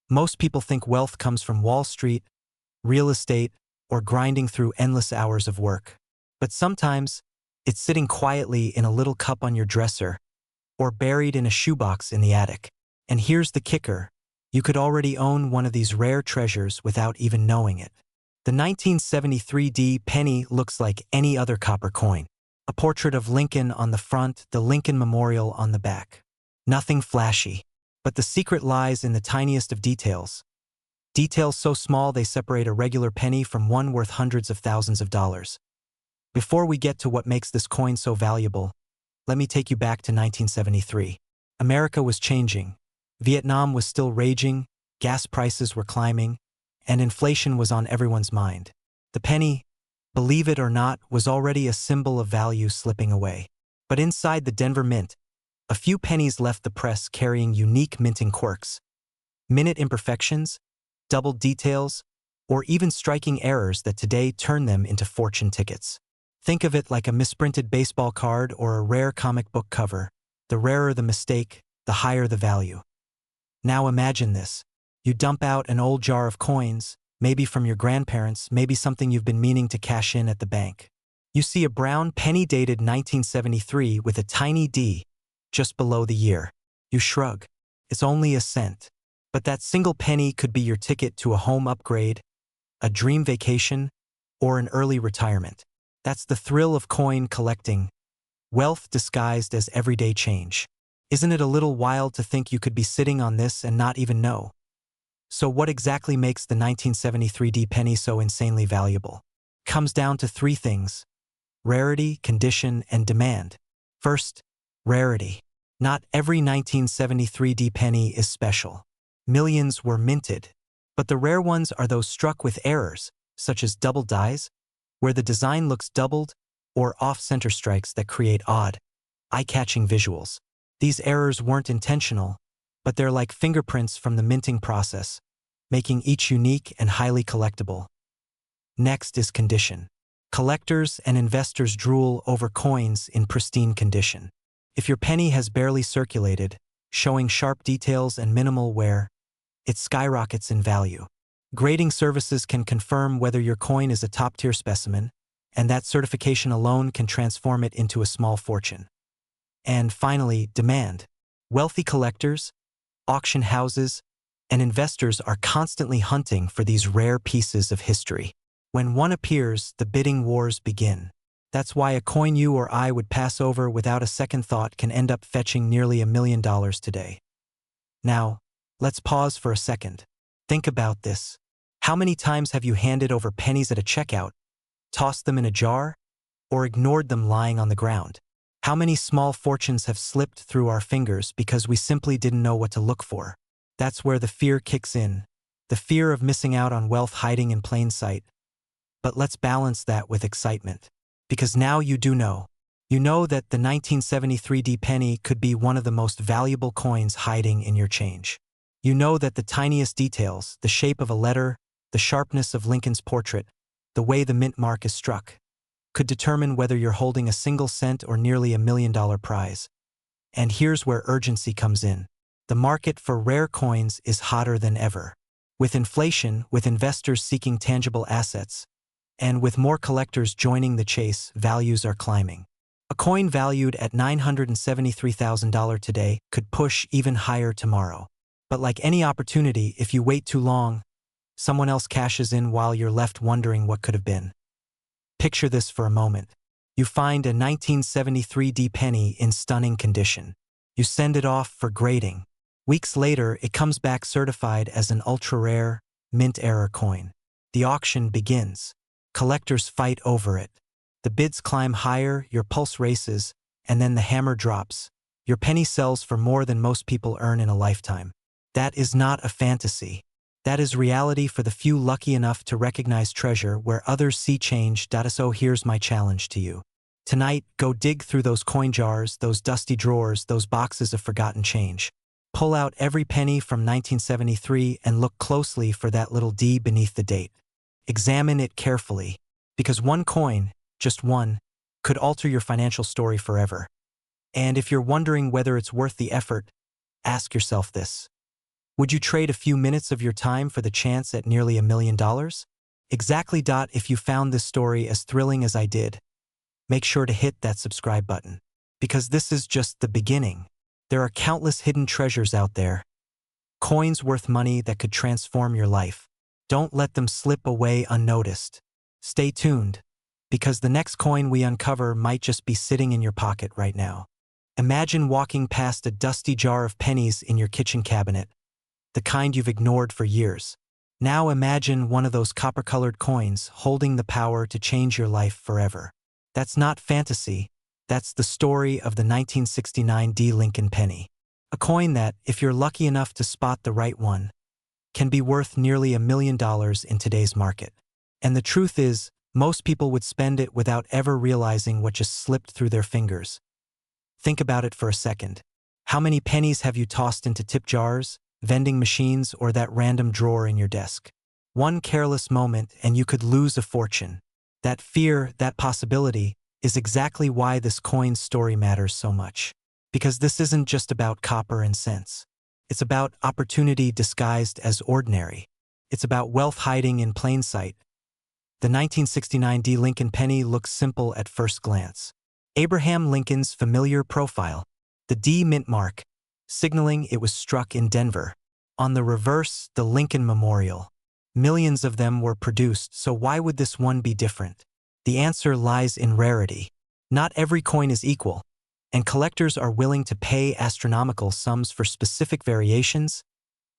Most people think wealth comes from Wall Street, real estate, or grinding through endless hours of work. But sometimes, it's sitting quietly in a little cup on your dresser, or buried in a shoebox in the attic. And here's the kicker. You could already own one of these rare treasures without even knowing it. The 1973 D penny looks like any other copper coin. A portrait of Lincoln on the front, the Lincoln Memorial on the back. Nothing flashy. But the secret lies in the tiniest of details. Details so small they separate a regular penny from one worth hundreds of thousands of dollars. Before we get to what makes this coin so valuable, let me take you back to 1973. America was changing. Vietnam was still raging, gas prices were climbing, and inflation was on everyone's mind. The penny, believe it or not, was already a symbol of value slipping away. But inside the Denver Mint, a few pennies left the press carrying unique minting quirks. Minute imperfections, doubled details, or even striking errors that today turn them into fortune tickets. Think of it like a misprinted baseball card or a rare comic book cover. The rarer the mistake, the higher the value. Now imagine this. You dump out an old jar of coins, maybe from your grandparents, maybe something you've been meaning to cash in at the bank. You see a brown penny dated 1973 with a tiny D just below the year. You shrug. It's only a cent. But that single penny could be your ticket to a home upgrade, a dream vacation, or an early retirement. That's the thrill of coin collecting. Wealth disguised as everyday change. Isn't it a little wild to think you could be sitting on this and not even know? So what exactly makes the 1973 D penny so insanely valuable? Comes down to 3 things: rarity, condition, and demand. First, rarity. Not every 1973 D penny is special. Millions were minted, but the rare ones are those struck with errors, such as double dies, where the design looks doubled, or off-center strikes that create odd, eye-catching visuals. These errors weren't intentional, but they're like fingerprints from the minting process, making each unique and highly collectible. Next is condition. Collectors and investors drool over coins in pristine condition. If your penny has barely circulated, showing sharp details and minimal wear, it skyrockets in value. Grading services can confirm whether your coin is a top-tier specimen, and that certification alone can transform it into a small fortune. And finally, demand. Wealthy collectors, auction houses, and investors are constantly hunting for these rare pieces of history. When one appears, the bidding wars begin. That's why a coin you or I would pass over without a second thought can end up fetching nearly $1 million today. Now, let's pause for a second. Think about this. How many times have you handed over pennies at a checkout, tossed them in a jar, or ignored them lying on the ground? How many small fortunes have slipped through our fingers because we simply didn't know what to look for? That's where the fear kicks in, the fear of missing out on wealth hiding in plain sight. But let's balance that with excitement. Because now you do know. You know that the 1973 D penny could be one of the most valuable coins hiding in your change. You know that the tiniest details, the shape of a letter, the sharpness of Lincoln's portrait, the way the mint mark is struck, could determine whether you're holding a single cent or nearly $1 million prize. And here's where urgency comes in. The market for rare coins is hotter than ever. With inflation, with investors seeking tangible assets, and with more collectors joining the chase, values are climbing. A coin valued at $973,000 today could push even higher tomorrow. But like any opportunity, if you wait too long, someone else cashes in while you're left wondering what could have been. Picture this for a moment. You find a 1973 D penny in stunning condition. You send it off for grading. Weeks later, it comes back certified as an ultra-rare, mint-era coin. The auction begins. Collectors fight over it. The bids climb higher, your pulse races, and then the hammer drops. Your penny sells for more than most people earn in a lifetime. That is not a fantasy. That is reality for the few lucky enough to recognize treasure where others see change. So here's my challenge to you. Tonight, go dig through those coin jars, those dusty drawers, those boxes of forgotten change. Pull out every penny from 1973 and look closely for that little D beneath the date. Examine it carefully, because one coin, just one, could alter your financial story forever. And if you're wondering whether it's worth the effort, ask yourself this. Would you trade a few minutes of your time for the chance at nearly $1 million? Exactly. If you found this story as thrilling as I did, make sure to hit that subscribe button. Because this is just the beginning. There are countless hidden treasures out there. Coins worth money that could transform your life. Don't let them slip away unnoticed. Stay tuned, because the next coin we uncover might just be sitting in your pocket right now. Imagine walking past a dusty jar of pennies in your kitchen cabinet, the kind you've ignored for years. Now imagine one of those copper-colored coins holding the power to change your life forever. That's not fantasy. That's the story of the 1969 D Lincoln penny. A coin that, if you're lucky enough to spot the right one, can be worth nearly $1 million in today's market. And the truth is, most people would spend it without ever realizing what just slipped through their fingers. Think about it for a second. How many pennies have you tossed into tip jars, vending machines, or that random drawer in your desk? One careless moment and you could lose a fortune. That fear, that possibility, is exactly why this coin's story matters so much. Because this isn't just about copper and cents. It's about opportunity disguised as ordinary. It's about wealth hiding in plain sight. The 1969 D Lincoln penny looks simple at first glance. Abraham Lincoln's familiar profile, the D mint mark, signaling it was struck in Denver. On the reverse, the Lincoln Memorial. Millions of them were produced, so why would this one be different? The answer lies in rarity. Not every coin is equal, and collectors are willing to pay astronomical sums for specific variations,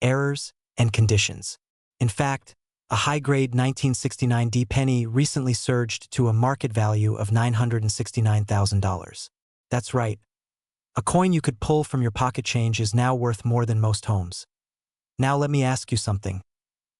errors, and conditions. In fact, a high-grade 1969 D penny recently surged to a market value of $969,000. That's right. A coin you could pull from your pocket change is now worth more than most homes. Now let me ask you something.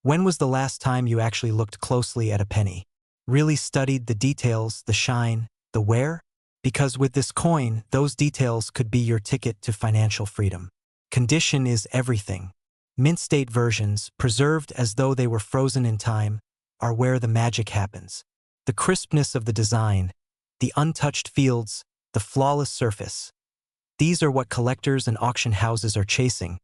When was the last time you actually looked closely at a penny? Really studied the details, the shine, the wear? Because with this coin, those details could be your ticket to financial freedom. Condition is everything. Mint state versions, preserved as though they were frozen in time, are where the magic happens. The crispness of the design, the untouched fields, the flawless surface. These are what collectors and auction houses are chasing.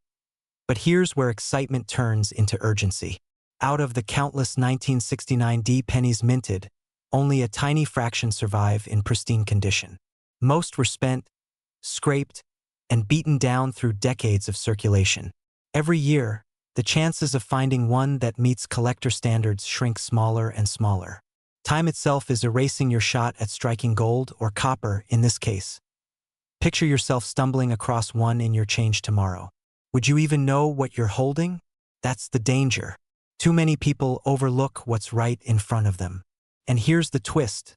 But here's where excitement turns into urgency. Out of the countless 1969 pennies minted, only a tiny fraction survive in pristine condition. Most were spent, scraped, and beaten down through decades of circulation. Every year, the chances of finding one that meets collector standards shrink smaller and smaller. Time itself is erasing your shot at striking gold or copper in this case. Picture yourself stumbling across one in your change tomorrow. Would you even know what you're holding? That's the danger. Too many people overlook what's right in front of them. And here's the twist.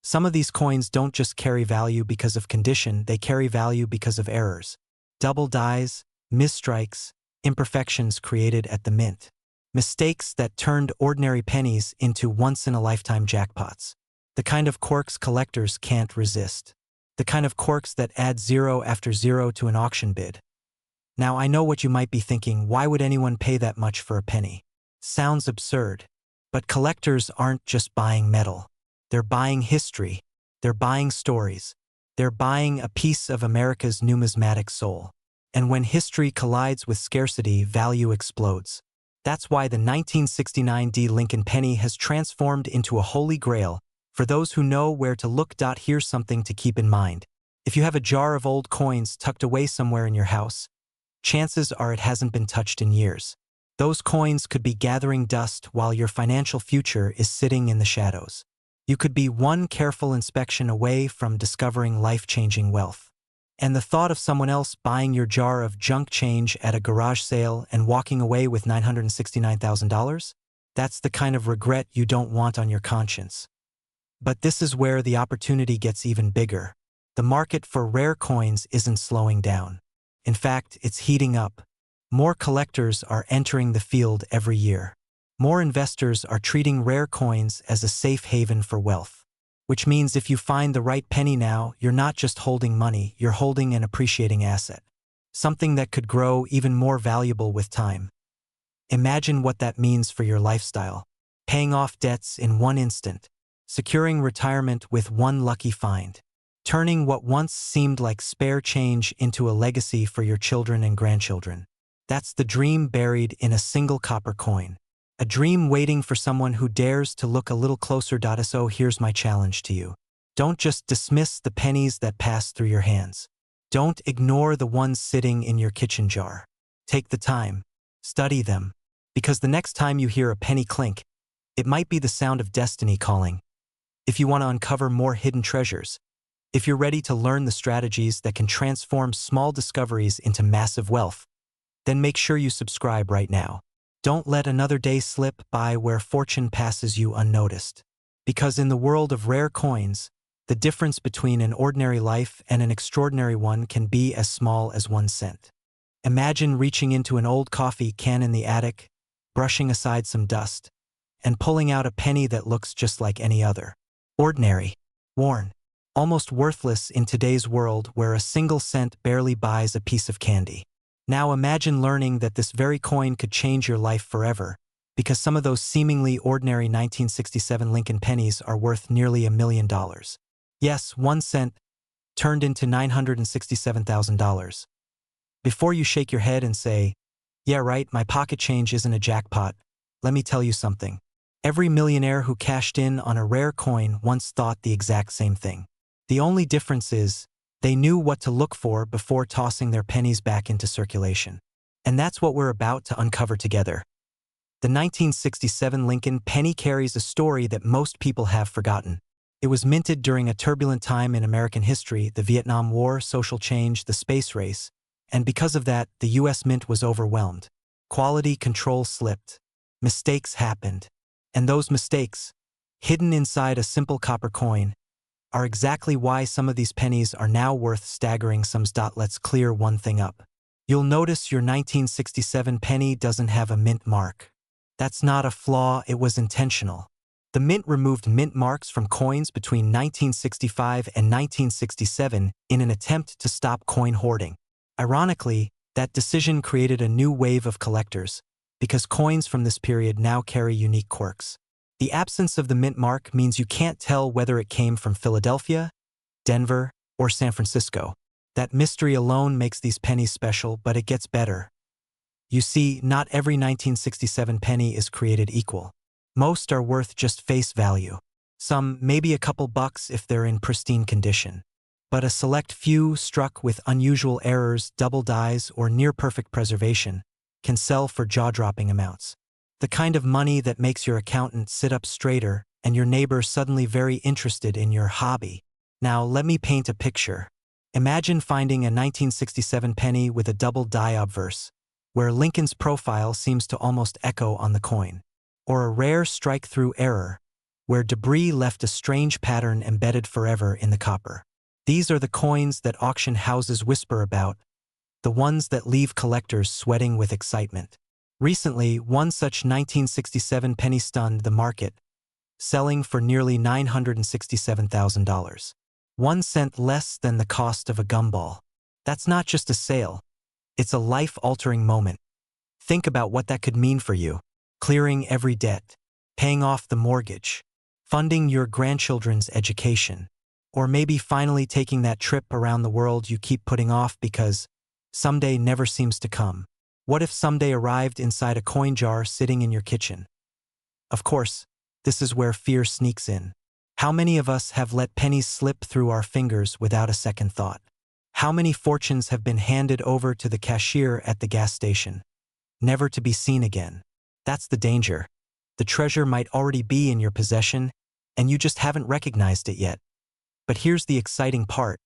Some of these coins don't just carry value because of condition, they carry value because of errors. Double dies, misstrikes, imperfections created at the mint. Mistakes that turned ordinary pennies into once-in-a-lifetime jackpots. The kind of quirks collectors can't resist. The kind of quirks that add zero after zero to an auction bid. Now I know what you might be thinking, why would anyone pay that much for a penny? Sounds absurd. But collectors aren't just buying metal. They're buying history. They're buying stories. They're buying a piece of America's numismatic soul. And when history collides with scarcity, value explodes. That's why the 1969 Lincoln penny has transformed into a holy grail for those who know where to look. Here's something to keep in mind. If you have a jar of old coins tucked away somewhere in your house, chances are it hasn't been touched in years. Those coins could be gathering dust while your financial future is sitting in the shadows. You could be one careful inspection away from discovering life-changing wealth. And the thought of someone else buying your jar of junk change at a garage sale and walking away with $969,000? That's the kind of regret you don't want on your conscience. But this is where the opportunity gets even bigger. The market for rare coins isn't slowing down. In fact, it's heating up. More collectors are entering the field every year. More investors are treating rare coins as a safe haven for wealth. Which means if you find the right penny now, you're not just holding money, you're holding an appreciating asset. Something that could grow even more valuable with time. Imagine what that means for your lifestyle. Paying off debts in one instant. Securing retirement with one lucky find. Turning what once seemed like spare change into a legacy for your children and grandchildren. That's the dream buried in a single copper coin. A dream waiting for someone who dares to look a little closer. So here's my challenge to you. Don't just dismiss the pennies that pass through your hands. Don't ignore the ones sitting in your kitchen jar. Take the time. Study them. Because the next time you hear a penny clink, it might be the sound of destiny calling. If you want to uncover more hidden treasures, if you're ready to learn the strategies that can transform small discoveries into massive wealth, then make sure you subscribe right now. Don't let another day slip by where fortune passes you unnoticed. Because in the world of rare coins, the difference between an ordinary life and an extraordinary one can be as small as 1 cent. Imagine reaching into an old coffee can in the attic, brushing aside some dust, and pulling out a penny that looks just like any other. Ordinary, worn, almost worthless in today's world where a single cent barely buys a piece of candy. Now imagine learning that this very coin could change your life forever, because some of those seemingly ordinary 1967 Lincoln pennies are worth nearly $1 million. Yes, 1 cent turned into $967,000. Before you shake your head and say, "Yeah, right, my pocket change isn't a jackpot," let me tell you something. Every millionaire who cashed in on a rare coin once thought the exact same thing. The only difference is, they knew what to look for before tossing their pennies back into circulation. And that's what we're about to uncover together. The 1967 Lincoln penny carries a story that most people have forgotten. It was minted during a turbulent time in American history, the Vietnam War, social change, the space race, and because of that, the U.S. Mint was overwhelmed. Quality control slipped. Mistakes happened. And those mistakes, hidden inside a simple copper coin, are exactly why some of these pennies are now worth staggering sums. Let's clear one thing up. You'll notice your 1967 penny doesn't have a mint mark. That's not a flaw, it was intentional. The mint removed mint marks from coins between 1965 and 1967 in an attempt to stop coin hoarding. Ironically, that decision created a new wave of collectors, because coins from this period now carry unique quirks. The absence of the mint mark means you can't tell whether it came from Philadelphia, Denver, or San Francisco. That mystery alone makes these pennies special, but it gets better. You see, not every 1967 penny is created equal. Most are worth just face value. Some, maybe a couple bucks if they're in pristine condition. But a select few, struck with unusual errors, double dies, or near-perfect preservation, can sell for jaw-dropping amounts. The kind of money that makes your accountant sit up straighter and your neighbor suddenly very interested in your hobby. Now, let me paint a picture. Imagine finding a 1967 penny with a double die obverse, where Lincoln's profile seems to almost echo on the coin, or a rare strike-through error, where debris left a strange pattern embedded forever in the copper. These are the coins that auction houses whisper about, the ones that leave collectors sweating with excitement. Recently, one such 1967 penny stunned the market, selling for nearly $967,000. 1 cent less than the cost of a gumball. That's not just a sale. It's a life-altering moment. Think about what that could mean for you. Clearing every debt, paying off the mortgage, funding your grandchildren's education, or maybe finally taking that trip around the world you keep putting off because someday never seems to come. What if someday arrived inside a coin jar sitting in your kitchen? Of course, this is where fear sneaks in. How many of us have let pennies slip through our fingers without a second thought? How many fortunes have been handed over to the cashier at the gas station, never to be seen again? That's the danger. The treasure might already be in your possession, and you just haven't recognized it yet. But here's the exciting part.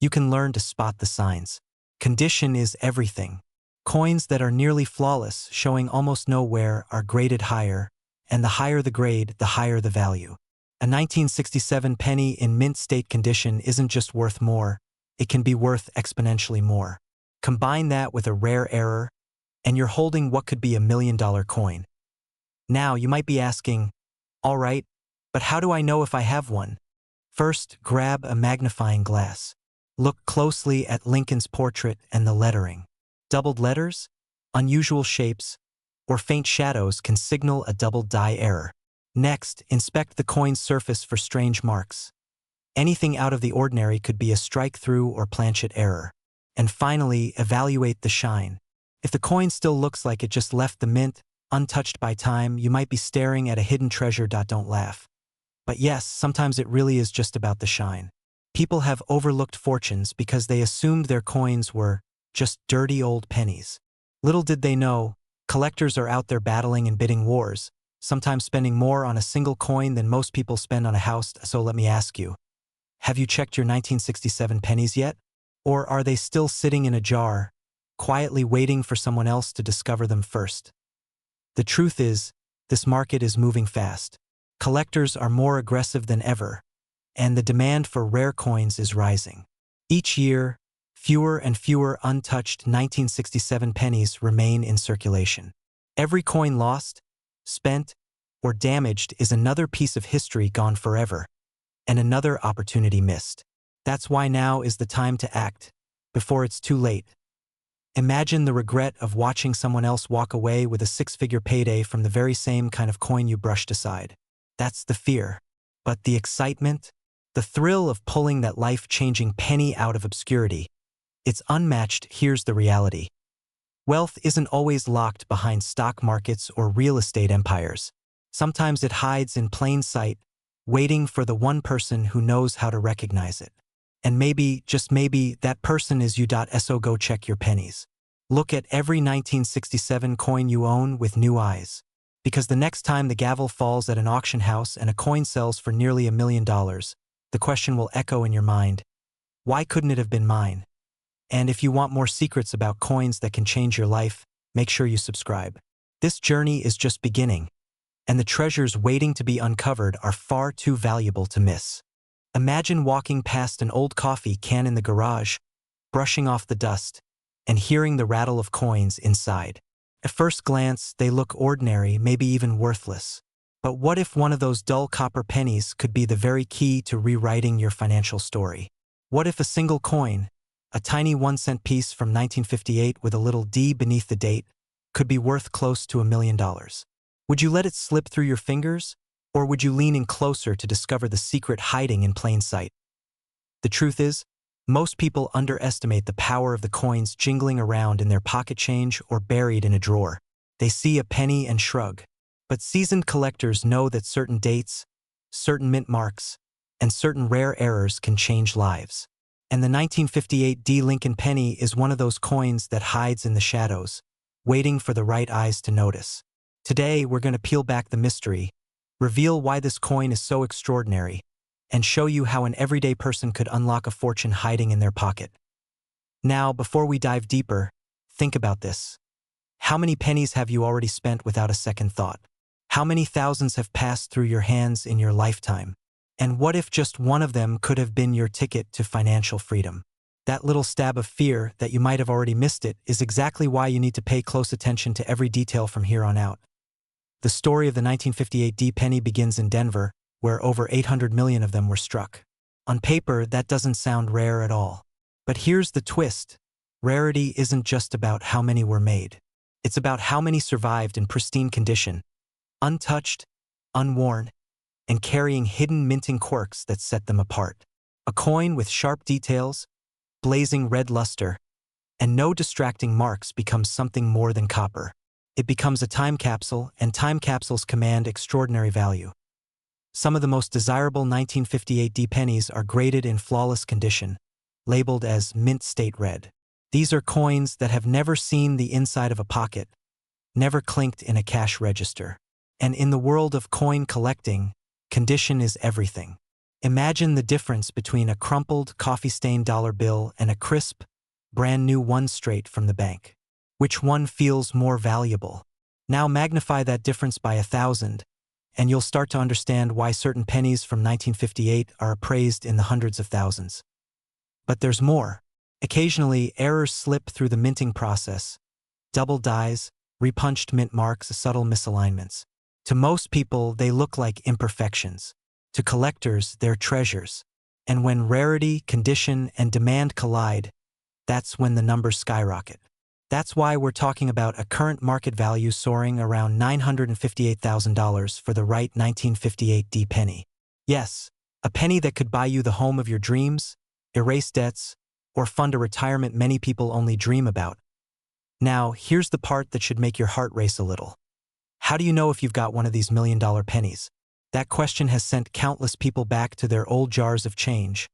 You can learn to spot the signs. Condition is everything. Coins that are nearly flawless, showing almost no wear, are graded higher, and the higher the grade, the higher the value. A 1967 penny in mint state condition isn't just worth more, it can be worth exponentially more. Combine that with a rare error, and you're holding what could be $1 million coin. Now, you might be asking, all right, but how do I know if I have one? First, grab a magnifying glass. Look closely at Lincoln's portrait and the lettering. Doubled letters, unusual shapes, or faint shadows can signal a double die error. Next, inspect the coin's surface for strange marks. Anything out of the ordinary could be a strike-through or planchet error. And finally, evaluate the shine. If the coin still looks like it just left the mint, untouched by time, you might be staring at a hidden treasure. Don't laugh. But yes, sometimes it really is just about the shine. People have overlooked fortunes because they assumed their coins were just dirty old pennies. Little did they know, collectors are out there battling and bidding wars, sometimes spending more on a single coin than most people spend on a house. So let me ask you, have you checked your 1967 pennies yet? Or are they still sitting in a jar, quietly waiting for someone else to discover them first? The truth is, this market is moving fast. Collectors are more aggressive than ever, and the demand for rare coins is rising. Each year, fewer and fewer untouched 1967 pennies remain in circulation. Every coin lost, spent, or damaged is another piece of history gone forever, and another opportunity missed. That's why now is the time to act, before it's too late. Imagine the regret of watching someone else walk away with a six-figure payday from the very same kind of coin you brushed aside. That's the fear. But the excitement, the thrill of pulling that life-changing penny out of obscurity, it's unmatched. Here's the reality. Wealth isn't always locked behind stock markets or real estate empires. Sometimes it hides in plain sight, waiting for the one person who knows how to recognize it. And maybe, just maybe, that person is you. So go check your pennies. Look at every 1967 coin you own with new eyes. Because the next time the gavel falls at an auction house and a coin sells for nearly $1 million, the question will echo in your mind, why couldn't it have been mine? And if you want more secrets about coins that can change your life, make sure you subscribe. This journey is just beginning, and the treasures waiting to be uncovered are far too valuable to miss. Imagine walking past an old coffee can in the garage, brushing off the dust, and hearing the rattle of coins inside. At first glance, they look ordinary, maybe even worthless. But what if one of those dull copper pennies could be the very key to rewriting your financial story? What if a single coin, a tiny 1-cent piece from 1958 with a little D beneath the date, could be worth close to $1 million? Would you let it slip through your fingers? Or would you lean in closer to discover the secret hiding in plain sight? The truth is, most people underestimate the power of the coins jingling around in their pocket change or buried in a drawer. They see a penny and shrug. But seasoned collectors know that certain dates, certain mint marks, and certain rare errors can change lives. And the 1958 D Lincoln penny is one of those coins that hides in the shadows, waiting for the right eyes to notice. Today, we're going to peel back the mystery, reveal why this coin is so extraordinary, and show you how an everyday person could unlock a fortune hiding in their pocket. Now, before we dive deeper, think about this. How many pennies have you already spent without a second thought? How many thousands have passed through your hands in your lifetime? And what if just one of them could have been your ticket to financial freedom? That little stab of fear that you might have already missed it is exactly why you need to pay close attention to every detail from here on out. The story of the 1958 D penny begins in Denver, where over 800 million of them were struck. On paper, that doesn't sound rare at all. But here's the twist. Rarity isn't just about how many were made. It's about how many survived in pristine condition, untouched, unworn, and carrying hidden minting quirks that set them apart. A coin with sharp details, blazing red luster, and no distracting marks becomes something more than copper. It becomes a time capsule, and time capsules command extraordinary value. Some of the most desirable 1958 D pennies are graded in flawless condition, labeled as mint state red. These are coins that have never seen the inside of a pocket, never clinked in a cash register. And in the world of coin collecting, condition is everything. Imagine the difference between a crumpled, coffee-stained dollar bill and a crisp, brand-new one straight from the bank. Which one feels more valuable? Now magnify that difference by 1,000, and you'll start to understand why certain pennies from 1958 are appraised in the hundreds of thousands. But there's more. Occasionally, errors slip through the minting process. Double dies, repunched mint marks, subtle misalignments. To most people, they look like imperfections. To collectors, they're treasures. And when rarity, condition, and demand collide, that's when the numbers skyrocket. That's why we're talking about a current market value soaring around $958,000 for the right 1958 D penny. Yes, a penny that could buy you the home of your dreams, erase debts, or fund a retirement many people only dream about. Now, here's the part that should make your heart race a little. How do you know if you've got one of these million-dollar pennies? That question has sent countless people back to their old jars of change,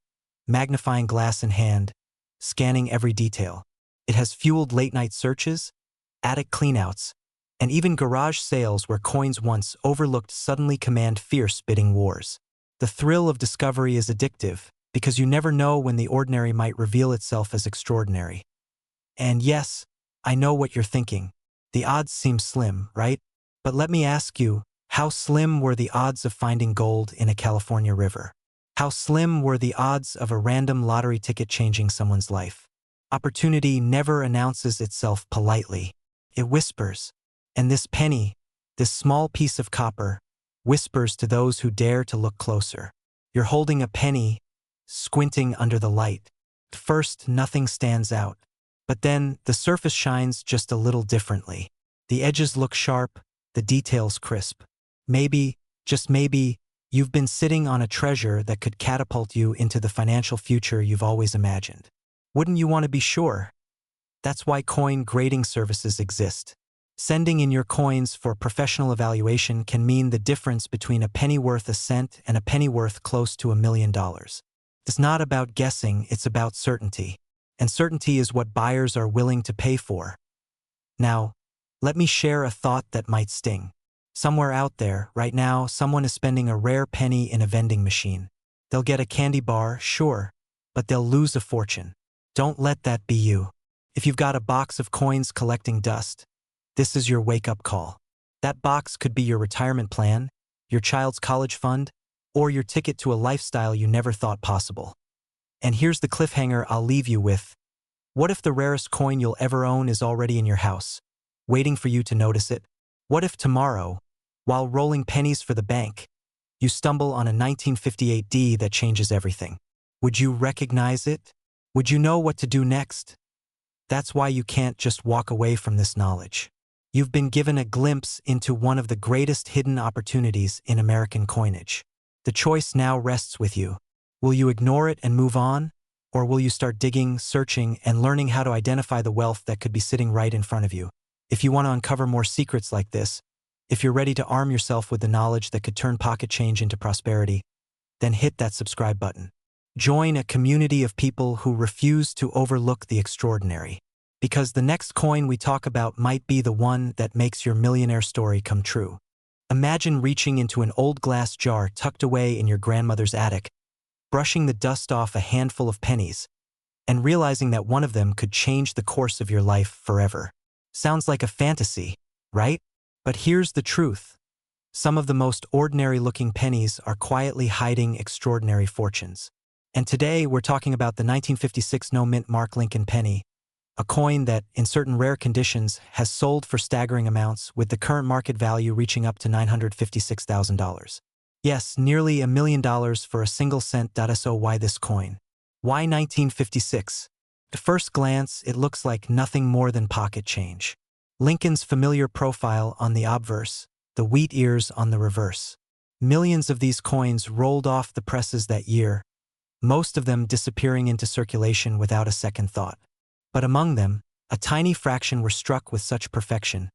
magnifying glass in hand, scanning every detail. It has fueled late-night searches, attic cleanouts, and even garage sales where coins once overlooked suddenly command fierce bidding wars. The thrill of discovery is addictive because you never know when the ordinary might reveal itself as extraordinary. And yes, I know what you're thinking. The odds seem slim, right? But let me ask you, how slim were the odds of finding gold in a California river? How slim were the odds of a random lottery ticket changing someone's life? Opportunity never announces itself politely. It whispers. And this penny, this small piece of copper, whispers to those who dare to look closer. You're holding a penny, squinting under the light. At first, nothing stands out. But then, the surface shines just a little differently. The edges look sharp, the details crisp. Maybe, just maybe, you've been sitting on a treasure that could catapult you into the financial future you've always imagined. Wouldn't you want to be sure? That's why coin grading services exist. Sending in your coins for professional evaluation can mean the difference between a penny worth a cent and a penny worth close to $1 million. It's not about guessing, it's about certainty. And certainty is what buyers are willing to pay for. Now, let me share a thought that might sting. Somewhere out there, right now, someone is spending a rare penny in a vending machine. They'll get a candy bar, sure, but they'll lose a fortune. Don't let that be you. If you've got a box of coins collecting dust, this is your wake-up call. That box could be your retirement plan, your child's college fund, or your ticket to a lifestyle you never thought possible. And here's the cliffhanger I'll leave you with. What if the rarest coin you'll ever own is already in your house, waiting for you to notice it? What if tomorrow, while rolling pennies for the bank, you stumble on a 1958 D that changes everything? Would you recognize it? Would you know what to do next? That's why you can't just walk away from this knowledge. You've been given a glimpse into one of the greatest hidden opportunities in American coinage. The choice now rests with you. Will you ignore it and move on? Or will you start digging, searching, and learning how to identify the wealth that could be sitting right in front of you? If you want to uncover more secrets like this, if you're ready to arm yourself with the knowledge that could turn pocket change into prosperity, then hit that subscribe button. Join a community of people who refuse to overlook the extraordinary. Because the next coin we talk about might be the one that makes your millionaire story come true. Imagine reaching into an old glass jar tucked away in your grandmother's attic, brushing the dust off a handful of pennies, and realizing that one of them could change the course of your life forever. Sounds like a fantasy, right? But here's the truth. Some of the most ordinary-looking pennies are quietly hiding extraordinary fortunes. And today we're talking about the 1956 no-mint Mark Lincoln penny, a coin that, in certain rare conditions, has sold for staggering amounts, with the current market value reaching up to $956,000. Yes, nearly $1 million for a single cent. So why this coin? Why 1956? At first glance, it looks like nothing more than pocket change. Lincoln's familiar profile on the obverse, the wheat ears on the reverse. Millions of these coins rolled off the presses that year, most of them disappearing into circulation without a second thought. But among them, a tiny fraction were struck with such perfection,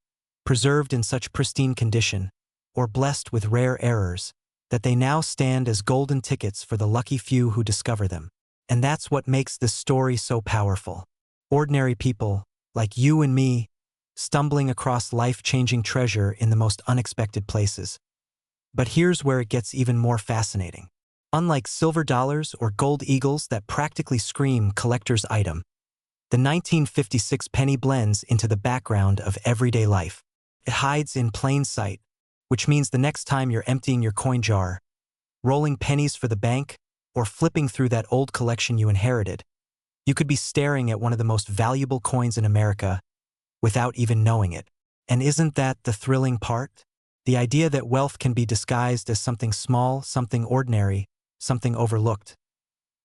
preserved in such pristine condition, or blessed with rare errors, that they now stand as golden tickets for the lucky few who discover them. And that's what makes this story so powerful. Ordinary people, like you and me, stumbling across life-changing treasure in the most unexpected places. But here's where it gets even more fascinating. Unlike silver dollars or gold eagles that practically scream collector's item, the 1956 penny blends into the background of everyday life. It hides in plain sight, which means the next time you're emptying your coin jar, rolling pennies for the bank, or flipping through that old collection you inherited, you could be staring at one of the most valuable coins in America without even knowing it. And isn't that the thrilling part? The idea that wealth can be disguised as something small, something ordinary, something overlooked.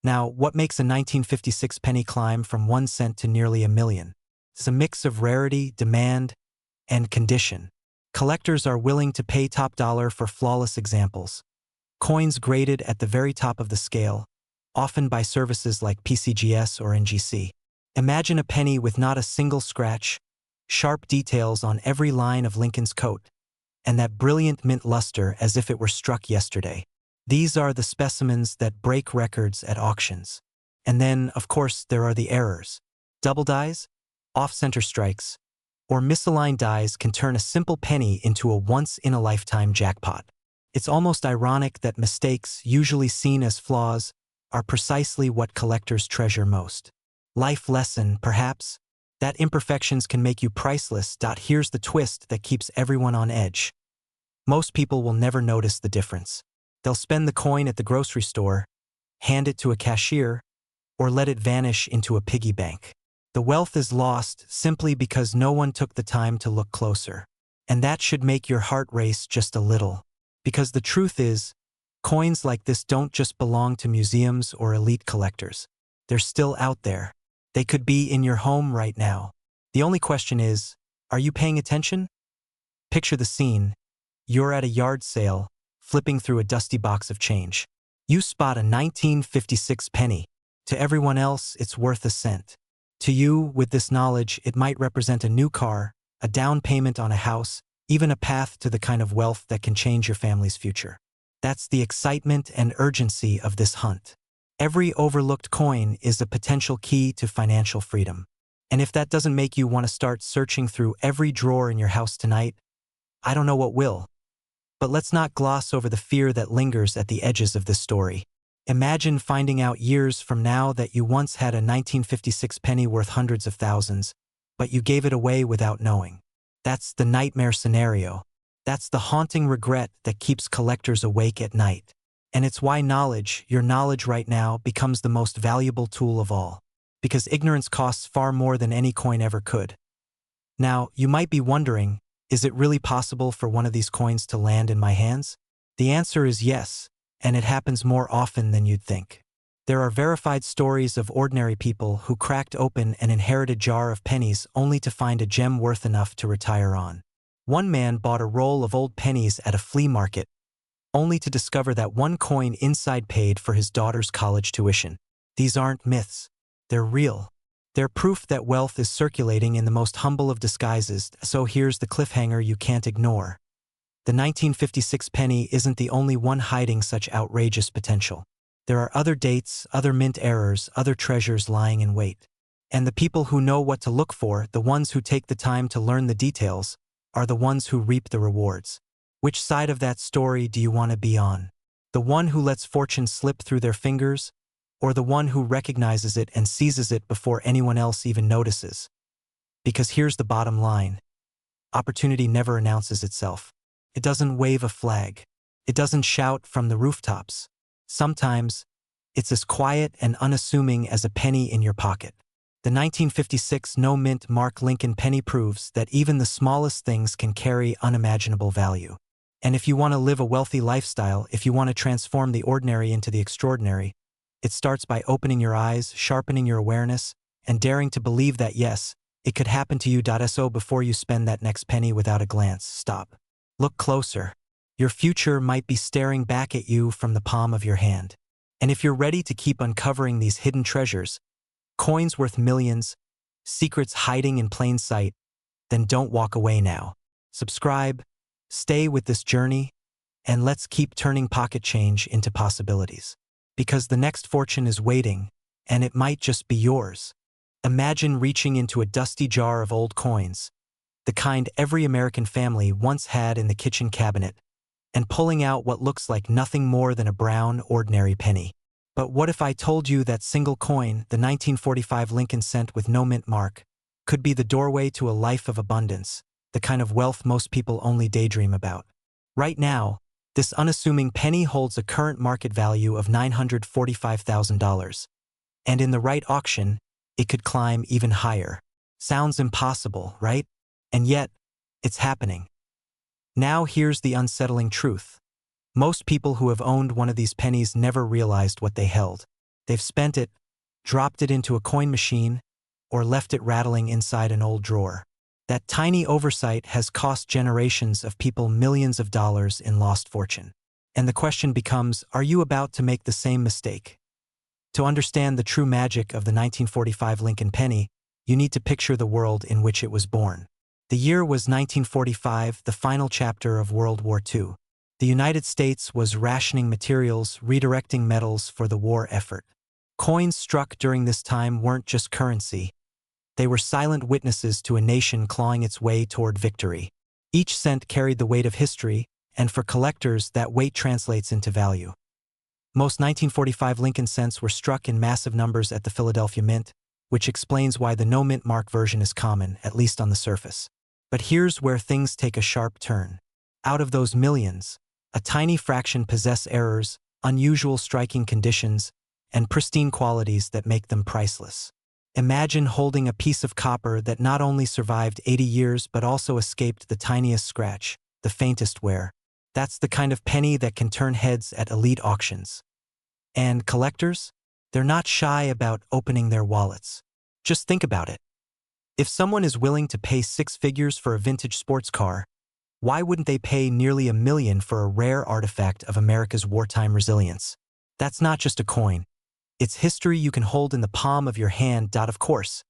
Now, what makes a 1956 penny climb from 1 cent to nearly $1 million? It's a mix of rarity, demand, and condition. Collectors are willing to pay top dollar for flawless examples. Coins graded at the very top of the scale, often by services like PCGS or NGC. Imagine a penny with not a single scratch, sharp details on every line of Lincoln's coat, and that brilliant mint luster as if it were struck yesterday. These are the specimens that break records at auctions. And then, of course, there are the errors. Double dies, off-center strikes, or misaligned dies can turn a simple penny into a once-in-a-lifetime jackpot. It's almost ironic that mistakes, usually seen as flaws, are precisely what collectors treasure most. Life lesson, perhaps? That imperfections can make you priceless. Here's the twist that keeps everyone on edge. Most people will never notice the difference. They'll spend the coin at the grocery store, hand it to a cashier, or let it vanish into a piggy bank. The wealth is lost simply because no one took the time to look closer. And that should make your heart race just a little. Because the truth is, coins like this don't just belong to museums or elite collectors. They're still out there. They could be in your home right now. The only question is, are you paying attention? Picture the scene. You're at a yard sale, flipping through a dusty box of change. You spot a 1956 penny. To everyone else, it's worth a cent. To you, with this knowledge, it might represent a new car, a down payment on a house, even a path to the kind of wealth that can change your family's future. That's the excitement and urgency of this hunt. Every overlooked coin is a potential key to financial freedom. And if that doesn't make you want to start searching through every drawer in your house tonight, I don't know what will. But let's not gloss over the fear that lingers at the edges of this story. Imagine finding out years from now that you once had a 1956 penny worth hundreds of thousands, but you gave it away without knowing. That's the nightmare scenario. That's the haunting regret that keeps collectors awake at night. And it's why knowledge, your knowledge right now, becomes the most valuable tool of all. Because ignorance costs far more than any coin ever could. Now, you might be wondering, is it really possible for one of these coins to land in my hands? The answer is yes, and it happens more often than you'd think. There are verified stories of ordinary people who cracked open an inherited jar of pennies only to find a gem worth enough to retire on. One man bought a roll of old pennies at a flea market, only to discover that one coin inside paid for his daughter's college tuition. These aren't myths. They're real. They're proof that wealth is circulating in the most humble of disguises, so here's the cliffhanger you can't ignore. The 1956 penny isn't the only one hiding such outrageous potential. There are other dates, other mint errors, other treasures lying in wait. And the people who know what to look for, the ones who take the time to learn the details, are the ones who reap the rewards. Which side of that story do you want to be on? The one who lets fortune slip through their fingers, or the one who recognizes it and seizes it before anyone else even notices? Because here's the bottom line. Opportunity never announces itself. It doesn't wave a flag. It doesn't shout from the rooftops. Sometimes, it's as quiet and unassuming as a penny in your pocket. The 1956 no-mint Mark Lincoln penny proves that even the smallest things can carry unimaginable value. And if you want to live a wealthy lifestyle, if you want to transform the ordinary into the extraordinary, it starts by opening your eyes, sharpening your awareness, and daring to believe that yes, it could happen to you. So before you spend that next penny without a glance, stop. Look closer. Your future might be staring back at you from the palm of your hand. And if you're ready to keep uncovering these hidden treasures, coins worth millions, secrets hiding in plain sight, then don't walk away now. Subscribe, stay with this journey, and let's keep turning pocket change into possibilities. Because the next fortune is waiting, and it might just be yours. Imagine reaching into a dusty jar of old coins, the kind every American family once had in the kitchen cabinet, and pulling out what looks like nothing more than a brown, ordinary penny. But what if I told you that single coin, the 1945 Lincoln cent with no mint mark, could be the doorway to a life of abundance, the kind of wealth most people only daydream about? Right now, this unassuming penny holds a current market value of $945,000. And in the right auction, it could climb even higher. Sounds impossible, right? And yet, it's happening. Now here's the unsettling truth. Most people who have owned one of these pennies never realized what they held. They've spent it, dropped it into a coin machine, or left it rattling inside an old drawer. That tiny oversight has cost generations of people millions of dollars in lost fortune. And the question becomes, are you about to make the same mistake? To understand the true magic of the 1945 Lincoln penny, you need to picture the world in which it was born. The year was 1945, the final chapter of World War II. The United States was rationing materials, redirecting metals for the war effort. Coins struck during this time weren't just currency. They were silent witnesses to a nation clawing its way toward victory. Each cent carried the weight of history, and for collectors, that weight translates into value. Most 1945 Lincoln cents were struck in massive numbers at the Philadelphia Mint, which explains why the no-mint mark version is common, at least on the surface. But here's where things take a sharp turn. Out of those millions, a tiny fraction possess errors, unusual striking conditions, and pristine qualities that make them priceless. Imagine holding a piece of copper that not only survived 80 years but also escaped the tiniest scratch, the faintest wear. That's the kind of penny that can turn heads at elite auctions. And collectors? They're not shy about opening their wallets. Just think about it. If someone is willing to pay 6 figures for a vintage sports car, why wouldn't they pay nearly $1 million for a rare artifact of America's wartime resilience? That's not just a coin. It's history you can hold in the palm of your hand. Of course,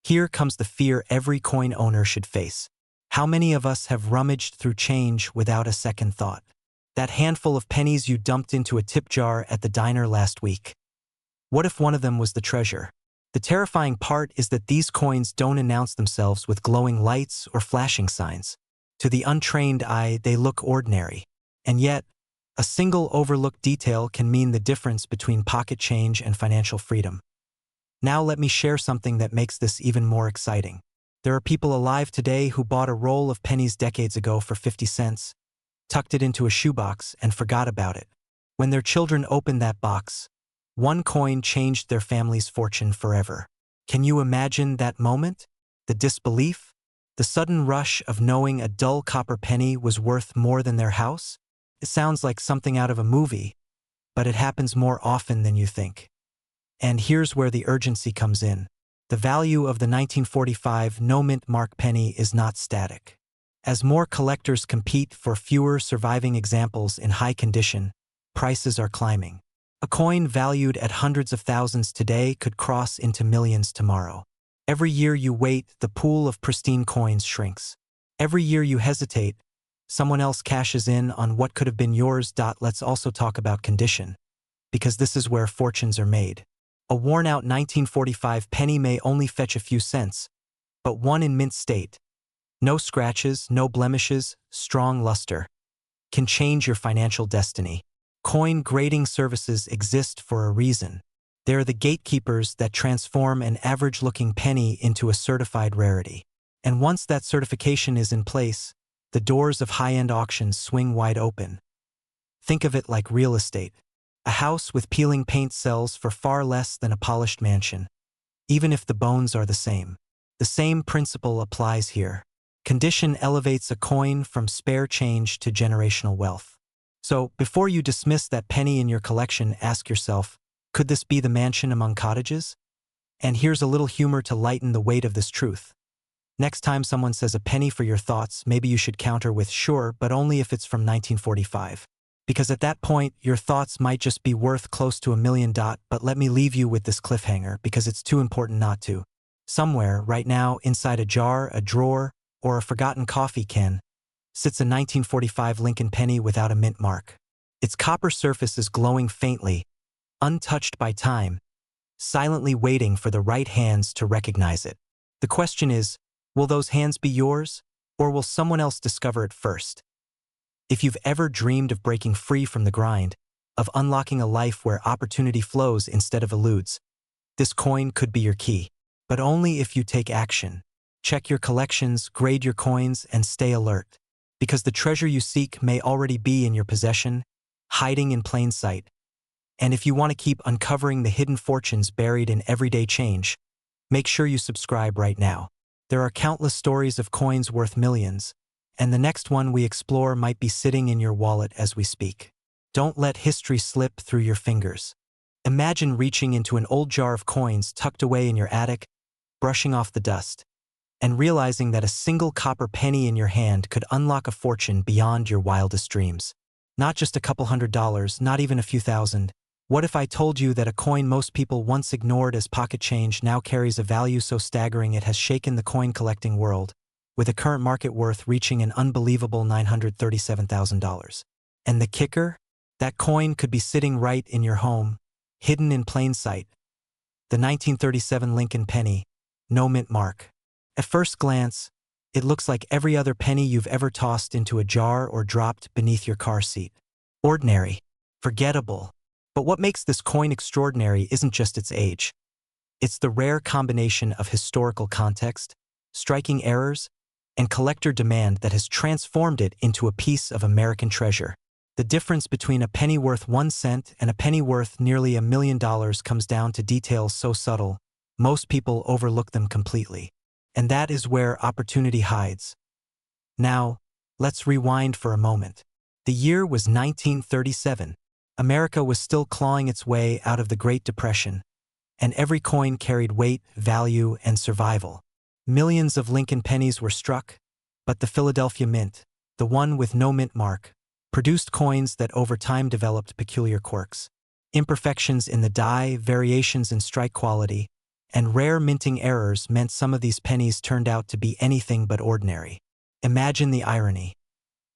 here comes the fear every coin owner should face. How many of us have rummaged through change without a second thought? That handful of pennies you dumped into a tip jar at the diner last week. What if one of them was the treasure? The terrifying part is that these coins don't announce themselves with glowing lights or flashing signs. To the untrained eye, they look ordinary. And yet, a single overlooked detail can mean the difference between pocket change and financial freedom. Now let me share something that makes this even more exciting. There are people alive today who bought a roll of pennies decades ago for 50 cents, tucked it into a shoebox, and forgot about it. When their children opened that box, one coin changed their family's fortune forever. Can you imagine that moment? The disbelief? The sudden rush of knowing a dull copper penny was worth more than their house? It sounds like something out of a movie, but it happens more often than you think. And here's where the urgency comes in. The value of the 1945 no-mint mark penny is not static. As more collectors compete for fewer surviving examples in high condition, prices are climbing. A coin valued at hundreds of thousands today could cross into millions tomorrow. Every year you wait, the pool of pristine coins shrinks. Every year you hesitate, someone else cashes in on what could have been yours. Let's also talk about condition, because this is where fortunes are made. A worn-out 1945 penny may only fetch a few cents, but one in mint state, no scratches, no blemishes, strong luster, can change your financial destiny. Coin grading services exist for a reason. They're the gatekeepers that transform an average-looking penny into a certified rarity. And once that certification is in place, the doors of high-end auctions swing wide open. Think of it like real estate. A house with peeling paint sells for far less than a polished mansion, even if the bones are the same. The same principle applies here. Condition elevates a coin from spare change to generational wealth. So, before you dismiss that penny in your collection, ask yourself, could this be the mansion among cottages? And here's a little humor to lighten the weight of this truth. Next time someone says a penny for your thoughts, maybe you should counter with sure, but only if it's from 1945. Because at that point, your thoughts might just be worth close to $1 million. But let me leave you with this cliffhanger, because it's too important not to. Somewhere, right now, inside a jar, a drawer, or a forgotten coffee can, sits a 1945 Lincoln penny without a mint mark. Its copper surface is glowing faintly, untouched by time, silently waiting for the right hands to recognize it. The question is, will those hands be yours, or will someone else discover it first? If you've ever dreamed of breaking free from the grind, of unlocking a life where opportunity flows instead of eludes, this coin could be your key. But only if you take action. Check your collections, grade your coins, and stay alert. Because the treasure you seek may already be in your possession, hiding in plain sight. And if you want to keep uncovering the hidden fortunes buried in everyday change, make sure you subscribe right now. There are countless stories of coins worth millions, and the next one we explore might be sitting in your wallet as we speak. Don't let history slip through your fingers. Imagine reaching into an old jar of coins tucked away in your attic, brushing off the dust, and realizing that a single copper penny in your hand could unlock a fortune beyond your wildest dreams. Not just a couple $100s, not even a few thousand. What if I told you that a coin most people once ignored as pocket change now carries a value so staggering it has shaken the coin collecting world, with a current market worth reaching an unbelievable $937,000? And the kicker? That coin could be sitting right in your home, hidden in plain sight. The 1937 Lincoln penny, no mint mark. At first glance, it looks like every other penny you've ever tossed into a jar or dropped beneath your car seat. Ordinary, forgettable. But what makes this coin extraordinary isn't just its age. It's the rare combination of historical context, striking errors, and collector demand that has transformed it into a piece of American treasure. The difference between a penny worth 1 cent and a penny worth nearly $1 million comes down to details so subtle, most people overlook them completely. And that is where opportunity hides. Now, let's rewind for a moment. The year was 1937. America was still clawing its way out of the Great Depression, and every coin carried weight, value, and survival. Millions of Lincoln pennies were struck, but the Philadelphia Mint, the one with no mint mark, produced coins that over time developed peculiar quirks. Imperfections in the die, variations in strike quality, and rare minting errors meant some of these pennies turned out to be anything but ordinary. Imagine the irony.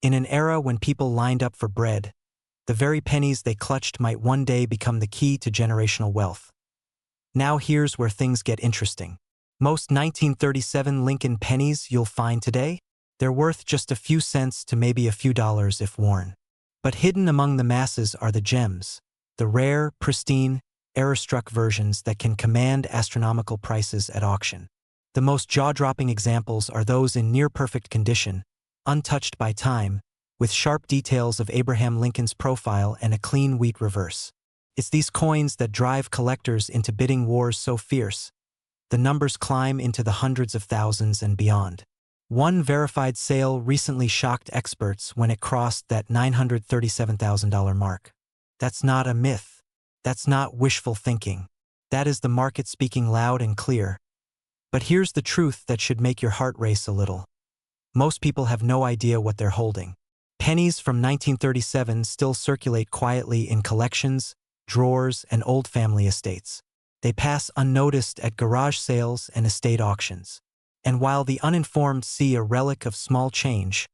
In an era when people lined up for bread, the very pennies they clutched might one day become the key to generational wealth. Now here's where things get interesting. Most 1937 Lincoln pennies you'll find today, they're worth just a few cents to maybe a few dollars if worn. But hidden among the masses are the gems, the rare, pristine, error-struck versions that can command astronomical prices at auction. The most jaw-dropping examples are those in near-perfect condition, untouched by time, with sharp details of Abraham Lincoln's profile and a clean wheat reverse. It's these coins that drive collectors into bidding wars so fierce. The numbers climb into the hundreds of thousands and beyond. One verified sale recently shocked experts when it crossed that $937,000 mark. That's not a myth. That's not wishful thinking. That is the market speaking loud and clear. But here's the truth that should make your heart race a little. Most people have no idea what they're holding. Pennies from 1937 still circulate quietly in collections, drawers, and old family estates. They pass unnoticed at garage sales and estate auctions. And while the uninformed see a relic of small change,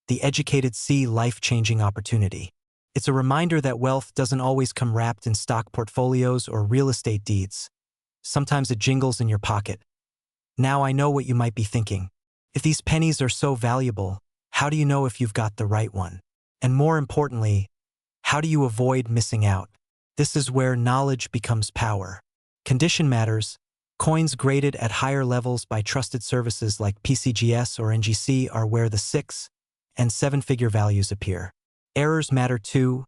the educated see life-changing opportunity. It's a reminder that wealth doesn't always come wrapped in stock portfolios or real estate deeds. Sometimes it jingles in your pocket. Now I know what you might be thinking. If these pennies are so valuable, how do you know if you've got the right one? And more importantly, how do you avoid missing out? This is where knowledge becomes power. Condition matters. Coins graded at higher levels by trusted services like PCGS or NGC are where the 6- and 7-figure values appear. Errors matter too.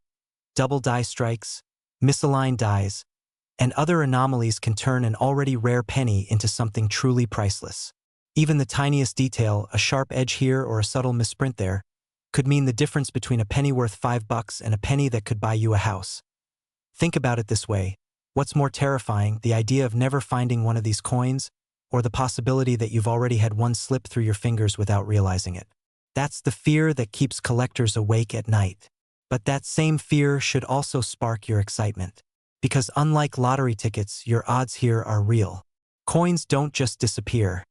Double die strikes, misaligned dies, and other anomalies can turn an already rare penny into something truly priceless. Even the tiniest detail, a sharp edge here or a subtle misprint there, could mean the difference between a penny worth $5 and a penny that could buy you a house. Think about it this way. What's more terrifying, the idea of never finding one of these coins, or the possibility that you've already had one slip through your fingers without realizing it? That's the fear that keeps collectors awake at night. But that same fear should also spark your excitement. Because unlike lottery tickets, your odds here are real. Coins don't just disappear.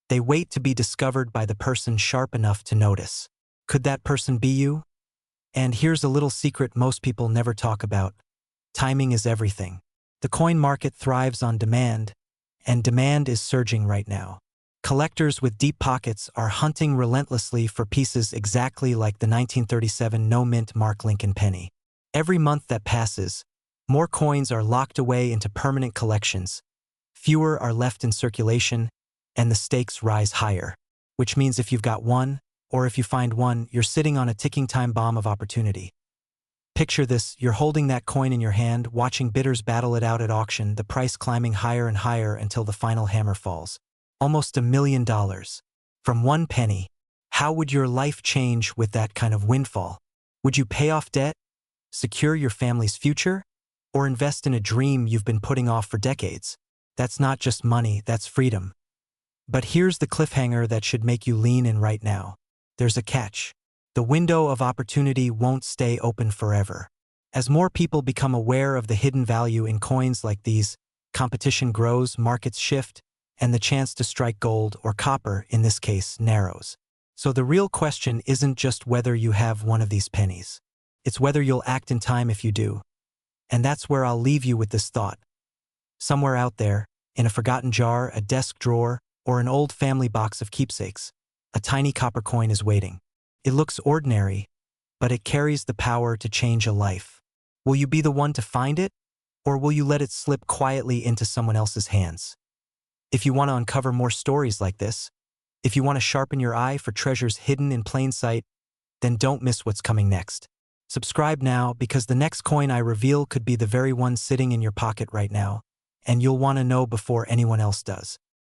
They wait to be discovered by the person sharp enough to notice. Could that person be you? And here's a little secret most people never talk about. Timing is everything. The coin market thrives on demand, and demand is surging right now. Collectors with deep pockets are hunting relentlessly for pieces exactly like the 1937 no-mint Mark Lincoln penny. Every month that passes, more coins are locked away into permanent collections, fewer are left in circulation, and the stakes rise higher. Which means if you've got one, or if you find one, you're sitting on a ticking time bomb of opportunity. Picture this, you're holding that coin in your hand, watching bidders battle it out at auction, the price climbing higher and higher until the final hammer falls. Almost $1 million. From one penny. How would your life change with that kind of windfall? Would you pay off debt? Secure your family's future? Or invest in a dream you've been putting off for decades? That's not just money, that's freedom. But here's the cliffhanger that should make you lean in right now. There's a catch. The window of opportunity won't stay open forever. As more people become aware of the hidden value in coins like these, competition grows, markets shift, and the chance to strike gold or copper, in this case, narrows. So the real question isn't just whether you have one of these pennies. It's whether you'll act in time if you do. And that's where I'll leave you with this thought. Somewhere out there, in a forgotten jar, a desk drawer, or an old family box of keepsakes, a tiny copper coin is waiting. It looks ordinary, but it carries the power to change a life. Will you be the one to find it, or will you let it slip quietly into someone else's hands? If you want to uncover more stories like this, if you want to sharpen your eye for treasures hidden in plain sight, then don't miss what's coming next. Subscribe now, because the next coin I reveal could be the very one sitting in your pocket right now, and you'll want to know before anyone else does.